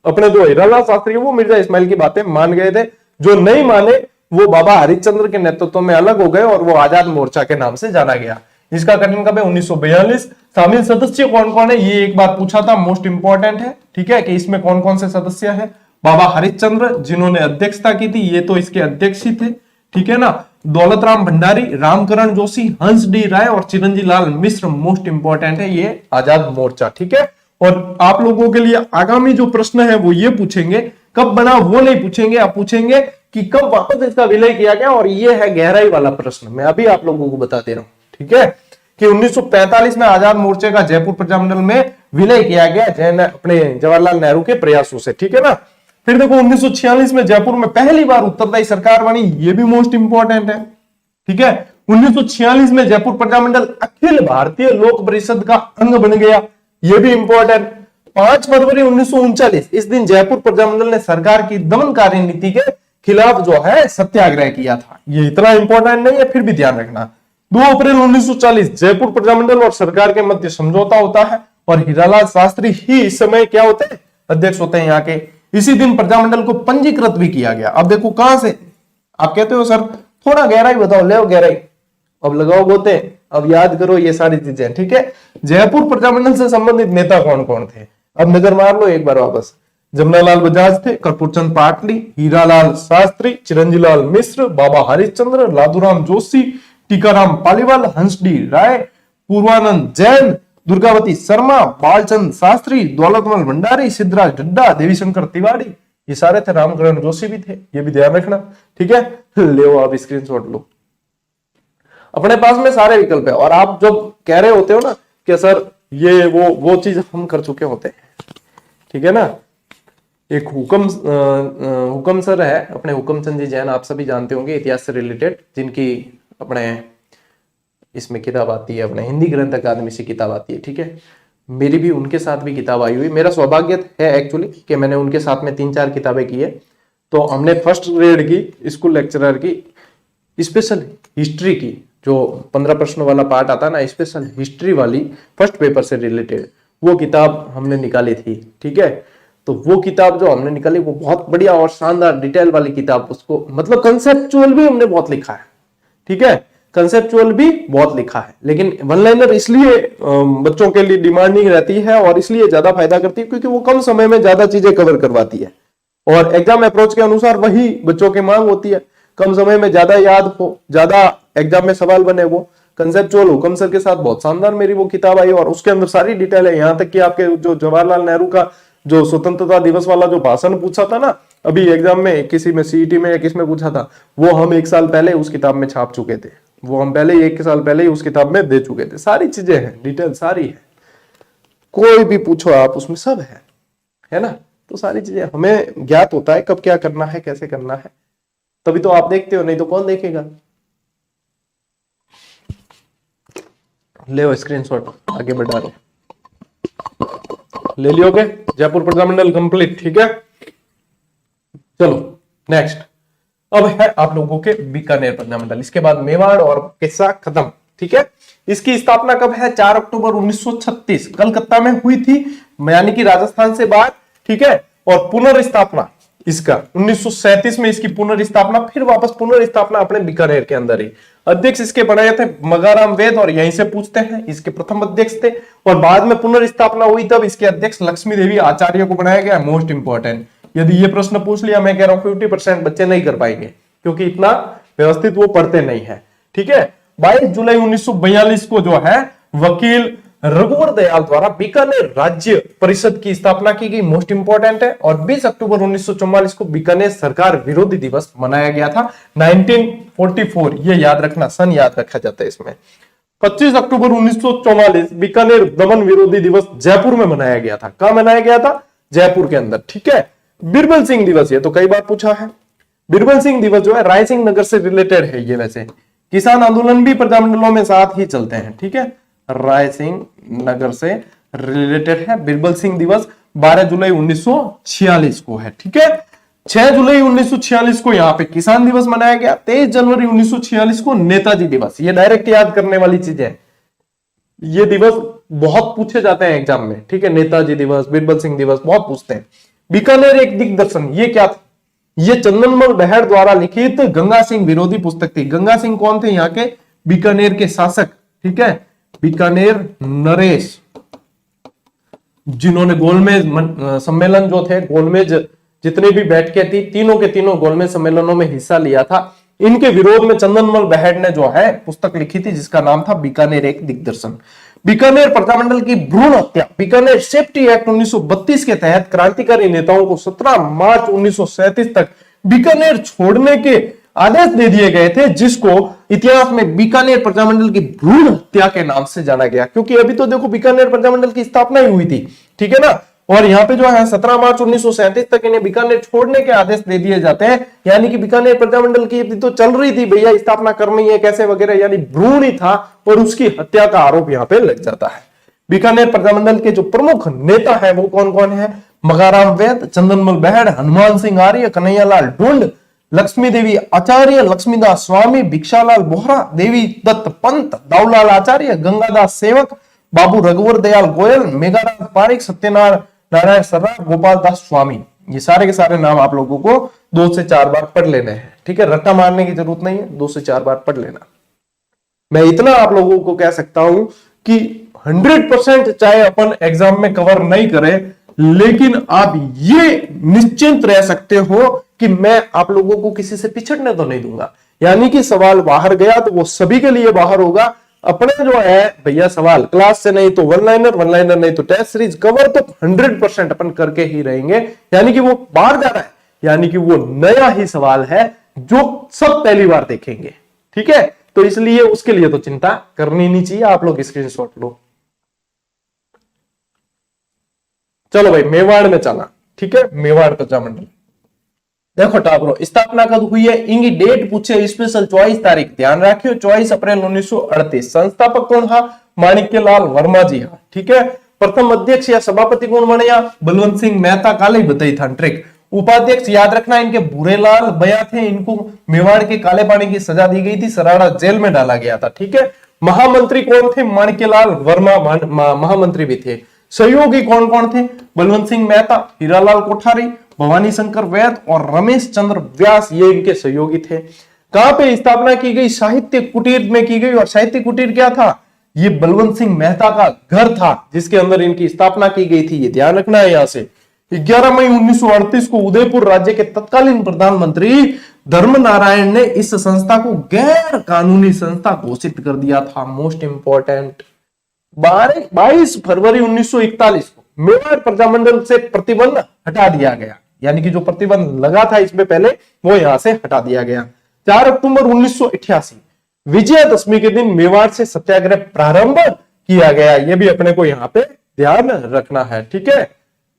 अपने जो हीरालाल शास्त्री है वो मिर्जा इस्माइल की बातें मान गए थे, जो नहीं माने वो बाबा हरिश्चंद्र के नेतृत्व में अलग हो गए और वो आजाद मोर्चा के नाम से जाना गया। इसका गठन कब है? 1942। शामिल सदस्य कौन कौन है ये एक बार पूछा था, मोस्ट इंपॉर्टेंट है। ठीक है, कि इसमें कौन कौन से सदस्य है? बाबा हरिश्चंद्र जिन्होंने अध्यक्षता की थी, ये तो इसके अध्यक्ष ही थे। ठीक है ना, दौलतराम भंडारी, रामकरण जोशी, हंस डी राय और चिरंजी लाल मिश्र मोस्ट इंपॉर्टेंट है ये आजाद मोर्चा। ठीक है, और आप लोगों के लिए आगामी जो प्रश्न है वो ये पूछेंगे, कब बना वो नहीं पूछेंगे, आप पूछेंगे कि कब वापस इसका विलय किया गया, और ये है गहराई वाला प्रश्न, मैं अभी आप लोगों को बता दे रहा हूं। ठीक है, कि 1945 में आजाद मोर्चे का जयपुर प्रजामंडल में विलय किया गया अपने जवाहरलाल नेहरू के प्रयासों से। ठीक है ना, फिर देखो 1946 में जयपुर में पहली बार उत्तरदायी सरकार बनी, ये भी मोस्ट इंपॉर्टेंट है। ठीक है, 1946 में जयपुर प्रजामंडल अखिल भारतीय लोक परिषद का अंग बन गया, यह भी इंपॉर्टेंट। 5 फरवरी 1939 इस दिन जयपुर प्रजामंडल ने सरकार की दमनकारी नीति के खिलाफ जो है सत्याग्रह किया था। ये इतना इंपॉर्टेंट नहीं है, फिर भी ध्यान रखना। 2 अप्रैल 1940 जयपुर प्रजामंडल और सरकार के मध्य समझौता होता है और हीरालाल शास्त्री ही इस समय क्या होते हैं, अध्यक्ष होते हैं यहाँ के। इसी दिन प्रजामंडल को पंजीकृत भी किया गया। अब देखो कहां से, आप कहते हो सर थोड़ा गहराई बताओ, ले गहराई, अब लगाओ गोते, अब याद करो ये सारी चीजें, ठीक है। जयपुर प्रजामंडल से संबंधित नेता कौन कौन थे, अब नजर मार लो एक बार वापस। जमनालाल बजाज थे, कर्पूरचंद पाटली, हीरालाल शास्त्री, चिरंजीलाल मिश्र, बाबा हरिश्चंद्र, लादूराम जोशी, टीकाराम पालीवाल, हंसडी राय, पूर्वानंद जैन, दुर्गावती शर्मा, बालचंद शास्त्री, दौलतमल भंडारी, सिद्धराज ढड्डा, देवीशंकर तिवारी, ये सारे थे। रामकरण जोशी भी थे, ये भी ध्यान रखना, ठीक है। ले आप स्क्रीनशॉट लो, अपने पास में सारे विकल्प है। और आप जब कह रहे होते हो ना कि सर ये वो चीज हम कर चुके होते हैं, ठीक है ना। एक हुकम सर है अपने, हुकमचंद जी जैन, आप सभी जानते होंगे, इतिहास से रिलेटेड, जिनकी अपने इसमें किताब आती है, अपने हिंदी ग्रंथ अकादमी से किताब आती है, ठीक है। मेरी भी उनके साथ भी किताब आई हुई, मेरा सौभाग्य है एक्चुअली कि मैंने उनके साथ में 3-4 किताबें की है। तो हमने फर्स्ट ग्रेड की स्कूल लेक्चरर की स्पेशल हिस्ट्री की, जो 15 प्रश्नों वाला पार्ट आता है ना, स्पेशल हिस्ट्री वाली फर्स्ट पेपर से रिलेटेड, वो किताब हमने निकाली थी, ठीक है। तो वो किताब जो हमने निकाली वो बहुत बढ़िया और शानदार डिटेल वाली किताब, उसको मतलब कंसेप्चुअल भी हमने बहुत लिखा है, ठीक है, कंसेप्चुअल भी बहुत लिखा है। लेकिन वन लाइनर इसलिए बच्चों के लिए डिमांडिंग रहती है और इसलिए ज्यादा फायदा करती है क्योंकि वो कम समय में ज्यादा चीजें कवर करवाती है, और एग्जाम अप्रोच के अनुसार वही बच्चों की मांग होती है, कम समय में ज्यादा याद हो, ज्यादा एग्जाम में सवाल बने। वो कंसेप्चुअल हुकम सर के साथ बहुत शानदार मेरी वो किताब आई और उसके अंदर सारी डिटेल है, यहाँ तक कि आपके जो जवाहरलाल नेहरू का जो स्वतंत्रता दिवस वाला जो भाषण पूछा था ना अभी एग्जाम में, किसी में सीईटी में या किस में पूछा था, वो हम 1 साल पहले उस किताब में छाप चुके थे, वो हम पहले 1 साल पहले ही उस किताब में दे चुके थे। सारी चीजें हैं, डिटेल सारी है, कोई भी पूछो आप उसमें सब है ना। तो सारी चीजें हमें ज्ञात होता है कब क्या करना है, कैसे करना है, तभी तो आप देखते हो, नहीं तो कौन देखेगा। ले स्क्रीनशॉट, आगे बढ़ा लो, ले लियोगे। जयपुर प्रजामंडल कंप्लीट, ठीक है। चलो नेक्स्ट, अब है आप लोगों के बीकानेर प्रजामंडल, इसके बाद मेवाड़ और किस्सा खत्म, ठीक है। इसकी स्थापना कब है, 4 अक्टूबर 1936 कलकत्ता में हुई थी, यानी कि राजस्थान से बाहर, ठीक है। और पुनर्स्थापना इसका 1937 में इसकी पुनर्स्थापना, फिर वापस पुनर्स्थापना अपने बीकानेर के अंदर ही। अध्यक्ष इसके बनाए थे मगाराम वेद, और यहीं से पूछते हैं, इसके प्रथम अध्यक्ष थे। और बाद में पुनर्स्थापना हुई तब इसके अध्यक्ष लक्ष्मी देवी आचार्य को बनाया गया। मोस्ट इंपॉर्टेंट, यदि ये प्रश्न पूछ लिया, मैं कह रहा हूं 50% बच्चे नहीं कर पाएंगे क्योंकि इतना व्यवस्थित वो पढ़ते नहीं है, ठीक है। 22 जुलाई 1942 को जो है वकील रघुवर दयाल द्वारा बीकानेर राज्य परिषद की स्थापना की गई, मोस्ट इंपॉर्टेंट है। और 20 अक्टूबर 1944 को बीकानेर सरकार विरोधी दिवस मनाया गया था, 1944, ये याद रखना, सन याद रखा जाता है इसमें। 25 अक्टूबर 1944 बीकानेर दमन विरोधी दिवस जयपुर में मनाया गया था। कहां मनाया गया था, जयपुर के अंदर, ठीक है। बिरबल सिंह दिवस, ये तो कई बार पूछा है, बिरबल सिंह दिवस जो है राय सिंह नगर से रिलेटेड है ये। वैसे किसान आंदोलन भी प्रजामंडलों में साथ ही चलते हैं, ठीक है, राय सिंह नगर से रिलेटेड है। बिरबल सिंह दिवस 12 जुलाई 1946 को है, ठीक है। 6 जुलाई 1946 को यहाँ पे किसान दिवस मनाया गया। 23 जनवरी 1946 को नेताजी दिवस, ये डायरेक्ट याद करने वाली चीजें हैं, ये दिवस बहुत पूछे जाते हैं एग्जाम में, ठीक है। नेताजी दिवस, बिरबल सिंह दिवस बहुत पूछते हैं। बीकानेर एक दिग्दर्शन, ये क्या था, ये चंदनमल बहड़ द्वारा लिखित गंगा सिंह विरोधी पुस्तक थी। गंगा सिंह कौन थे, यहाँ के बीकानेर के शासक, ठीक है, बीकानेर नरेश, जिन्होंने गोलमेज सम्मेलन जो थे, गोलमेज जितनी भी बैठकें थी, तीनों के तीनों गोलमेज सम्मेलनों में हिस्सा लिया था। इनके विरोध में चंदनमल बहड़ ने जो है पुस्तक लिखी थी जिसका नाम था बीकानेर एक दिग्दर्शन। बीकानेर प्रजामंडल की भ्रूण हत्या, बीकानेर सेफ्टी एक्ट 1932 के तहत क्रांतिकारी नेताओं को 17 मार्च 1937 तक बीकानेर छोड़ने के आदेश दे दिए गए थे, जिसको इतिहास में बीकानेर प्रजामंडल की भ्रूण हत्या के नाम से जाना गया। क्योंकि अभी तो देखो बीकानेर प्रजामंडल की स्थापना ही हुई थी, ठीक है ना। और यहाँ पे जो है 17 मार्च 1937 तक इन्हें बीकानेर छोड़ने के आदेश दे दिए जाते हैं। यानी कि बीकानेर प्रजामंडल की तो चल रही थी, भैया स्थापना करनी है कैसे वगैरह, यानी भ्रूण ही था और उसकी हत्या का आरोप यहाँ पे लग जाता है। बीकानेर प्रजामंडल के जो प्रमुख नेता है वो कौन कौन है? मगाराम वैद, चंदनमल बहड़, हनुमान सिंह आर्य, कन्हैयालाल ढुंड, लक्ष्मी देवी आचार्य, लक्ष्मीदास स्वामी, भिक्षालाल बोहरा, देवी दत्त पंत, दाऊलाल आचार्य, गंगादास सेवक, बाबू रघुवर दयाल गोयल, मेघाराज पारिक, सत्यनारायण सर्राफ, गोपाल दास स्वामी। ये सारे के सारे नाम आप लोगों को 2 से 4 बार पढ़ लेने हैं, ठीक है, रट्टा मारने की जरूरत नहीं है, 2 से 4 बार पढ़ लेना। मैं इतना आप लोगों को कह सकता हूं कि 100% चाहे अपन एग्जाम में कवर नहीं करें, लेकिन आप ये निश्चिंत रह सकते हो कि मैं आप लोगों को किसी से पिछड़ने तो नहीं दूंगा। यानी कि सवाल बाहर गया तो वो सभी के लिए बाहर होगा। अपने जो है भैया सवाल क्लास से नहीं तो वन लाइनर नहीं तो टेस्ट सीरीज कवर तो 100% अपन करके ही रहेंगे। यानी कि वो बाहर जा रहा है, यानी कि वो नया ही सवाल है जो सब पहली बार देखेंगे, ठीक है। तो इसलिए उसके लिए तो चिंता करनी नहीं चाहिए, आप लोग स्क्रीनशॉट लो। चलो भाई मेवाड़ में चला, ठीक है, मेवाड़ प्रजामंडल। देखो टाबरो, स्थापना कब हुई है, इनकी डेट पूछे, स्पेशल चॉइस तारीख ध्यान रखियो, 24 अप्रैल 1938। संस्थापक कौन था? माणिक्यलाल वर्मा जी हा, ठीक है। प्रथम अध्यक्ष या सभापति कौन बने? बलवंत सिंह मेहता, काले बताई था ट्रिक। उपाध्यक्ष याद रखना इनके भूरेलाल बया थे, इनको मेवाड़ के काले पानी की सजा दी गई थी, सराड़ा जेल में डाला गया था, ठीक है। महामंत्री कौन थे? माणिक्यलाल वर्मा महामंत्री भी थे। सहयोगी कौन कौन थे? बलवंत सिंह मेहता, हीरालाल कोठारी, भवानी शंकर वैद और रमेश चंद्र व्यास, ये इनके सहयोगी थे। कहां पे स्थापना की गई? साहित्य कुटीर में की गई। और साहित्य कुटीर क्या था? ये बलवंत सिंह मेहता का घर था जिसके अंदर इनकी स्थापना की गई थी, ये ध्यान रखना है। यहां से 11 मई 1938 को उदयपुर राज्य के तत्कालीन प्रधानमंत्री धर्मनारायण ने इस संस्था को गैर कानूनी संस्था घोषित कर दिया था। मोस्ट इंपॉर्टेंट 22 फरवरी 1941 को मेवाड़ प्रजामंडल से प्रतिबंध हटा दिया गया। यानी कि जो प्रतिबंध लगा था इसमें पहले, वो यहां से हटा दिया गया। 4 अक्टूबर 1988 विजयादशमी के दिन मेवाड़ से सत्याग्रह प्रारंभ किया गया। यह भी अपने को यहाँ पे ध्यान रखना है, ठीक है।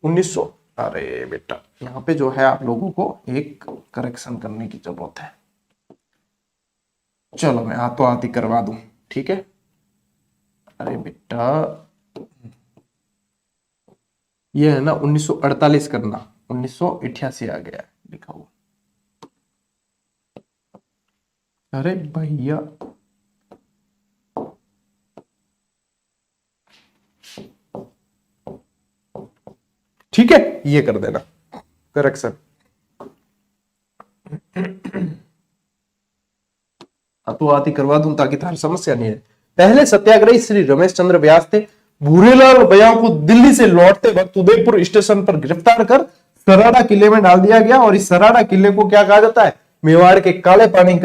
1900 अरे बेटा यहाँ पे जो है आप लोगों को एक करेक्शन करने की जरूरत है। चलो मैं हाथों हाथ ही करवा दूं, ठीक है। अरे बेटा ये है ना 1948 करना, 1988 आ गया लिखा हुआ। अरे भैया ठीक है, ये कर देना करेक्शन। तो आती करवा दूं ताकि तार समस्या नहीं है। पहले सत्याग्रही श्री रमेश चंद्र व्यास थे। भूरेलाल बया को दिल्ली से लौटते वक्त उदयपुर स्टेशन पर गिरफ्तार कर सराड़ा किले में डाल दिया गया। और इस सराड़ा किले को क्या कहा जाता है? मेवाड़ के काला पानी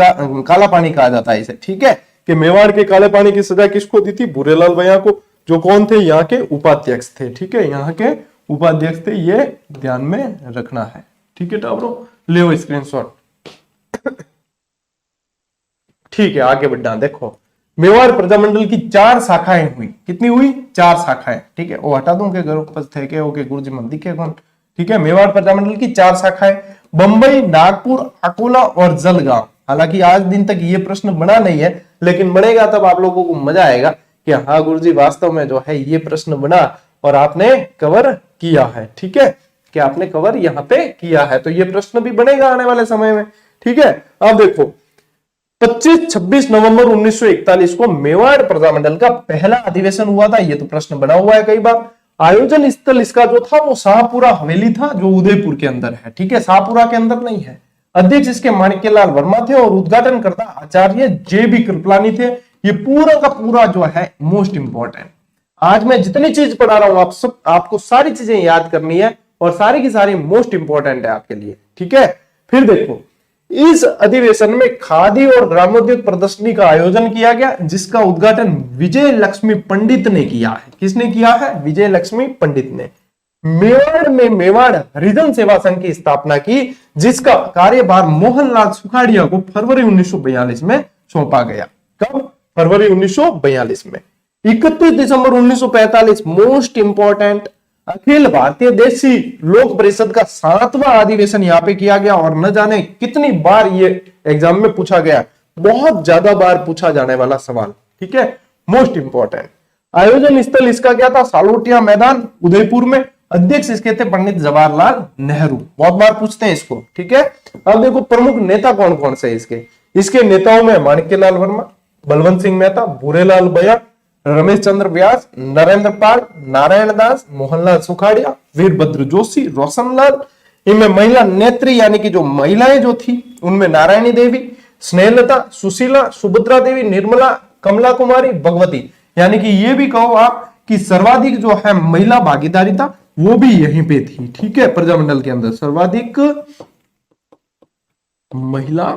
कहा जाता है इसे, ठीक है। कि मेवाड़ के काले पानी की सजा किसको दी थी? भूरेलाल बया को, जो कौन थे? यहाँ के उपाध्यक्ष थे, ठीक है, यहाँ के उपाध्यक्ष थे। ये ध्यान में रखना है, ठीक है टाबरो। ले स्क्रीनशॉट, ठीक है। आगे बढ़ना, देखो मेवाड़ प्रजामंडल की 4 शाखाएं हुई। कितनी हुई? 4 शाखाएं, ठीक है। वो हटा दूं के थे के ओके गुरुजी मन दिखे कौन, ठीक है। मेवाड़ प्रजामंडल की 4 शाखाएं, बंबई, नागपुर, अकोला और जलगांव। हालांकि आज दिन तक ये प्रश्न बना नहीं है, लेकिन बनेगा तब आप लोगों को मजा आएगा कि हाँ गुरुजी वास्तव में जो है ये प्रश्न बना और आपने कवर किया है, ठीक है, कि आपने कवर यहाँ पे किया है। तो ये प्रश्न भी बनेगा आने वाले समय में, ठीक है। अब देखो 25-26 नवंबर 1941 को मेवाड़ प्रजामंडल का पहला अधिवेशन हुआ था। ये तो प्रश्न बना हुआ है कई बार। आयोजन स्थल इसका जो था वो शाहपुरा हवेली था, जो उदयपुर के अंदर है, ठीक है, शाहपुरा के अंदर नहीं है। अध्यक्ष इसके माणिक्यलाल वर्मा थे और उद्घाटनकर्ता आचार्य JB कृपलानी थे। ये पूरा का पूरा जो है मोस्ट इंपॉर्टेंट। आज मैं जितनी चीज पढ़ा रहा हूं आपको सारी चीजें याद करनी है और सारी की सारी मोस्ट इंपॉर्टेंट है आपके लिए, ठीक है। फिर देखो इस अधिवेशन में खादी और ग्रामोद्योग प्रदर्शनी का आयोजन किया गया, जिसका उद्घाटन विजय लक्ष्मी पंडित ने किया है। किसने किया है? विजय लक्ष्मी पंडित ने। मेवाड़ में मेवाड़ हरिजन सेवा संघ की स्थापना की, जिसका कार्यभार मोहनलाल सुखाड़िया को फरवरी 1942 में सौंपा गया। कब? फरवरी 1942 में। 31 दिसंबर 1945 मोस्ट इंपॉर्टेंट अखिल भारतीय देशी लोक परिषद का 7वां अधिवेशन यहाँ पे किया गया और न जाने कितनी बार ये एग्जाम में पूछा गया, बहुत ज्यादा बार पूछा जाने वाला सवाल, ठीक है, मोस्ट इंपॉर्टेंट। आयोजन स्थल इसका क्या था, सालोटिया मैदान उदयपुर में। अध्यक्ष इसके थे पंडित जवाहरलाल नेहरू, बहुत बार पूछते हैं इसको, ठीक है। अब देखो प्रमुख नेता कौन कौन से इसके नेताओं में माणिक्यलाल वर्मा, बलवंत सिंह मेहता, भूरेलाल भैया, रमेश चंद्र व्यास, नरेंद्र पाल, नारायण दास, मोहनलाल सुखाड़िया, वीरभद्र जोशी, रोशनलाल। इनमें महिला नेत्री यानी कि जो महिलाएं जो थी उनमें नारायणी देवी, स्नेहलता, सुशीला, सुभद्रा देवी, निर्मला, कमला कुमारी, भगवती। यानी कि ये भी कहो आप कि सर्वाधिक जो है महिला भागीदारिता वो भी यहीं पे थी, ठीक है। प्रजामंडल के अंदर सर्वाधिक महिला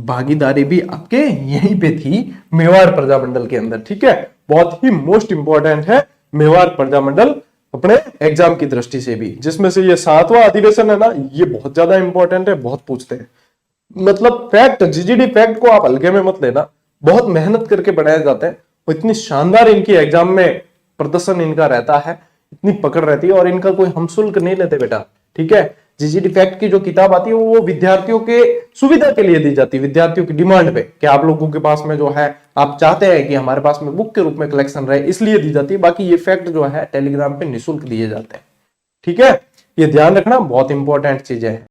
भागीदारी भी आपके यहीं पे थी मेवाड़ प्रजामंडल के अंदर, ठीक है। बहुत ही मोस्ट इंपॉर्टेंट है मेवाड़ प्रजामंडल अपने एग्जाम की दृष्टि से भी, जिसमें से ये 7वां अधिवेशन है ना, ये बहुत ज्यादा इंपॉर्टेंट है, बहुत पूछते हैं। मतलब फैक्ट, जीजीडी फैक्ट को आप हल्के में मत लेना, बहुत मेहनत करके बनाए जाते हैं और इतनी शानदार इनकी एग्जाम में प्रदर्शन इनका रहता है, इतनी पकड़ रहती है और इनका कोई हम शुल्क नहीं लेते बेटा, ठीक है। जीजीडी फैक्ट की जो किताब आती है वो विद्यार्थियों के सुविधा के लिए दी जाती है, विद्यार्थियों की डिमांड पे कि आप लोगों के पास में जो है आप चाहते हैं कि हमारे पास में बुक के रूप में कलेक्शन रहे, इसलिए दी जाती है। बाकी ये फैक्ट जो है टेलीग्राम पे निःशुल्क दिए जाते हैं, ठीक है। ये ध्यान रखना, बहुत इंपॉर्टेंट चीजें हैं।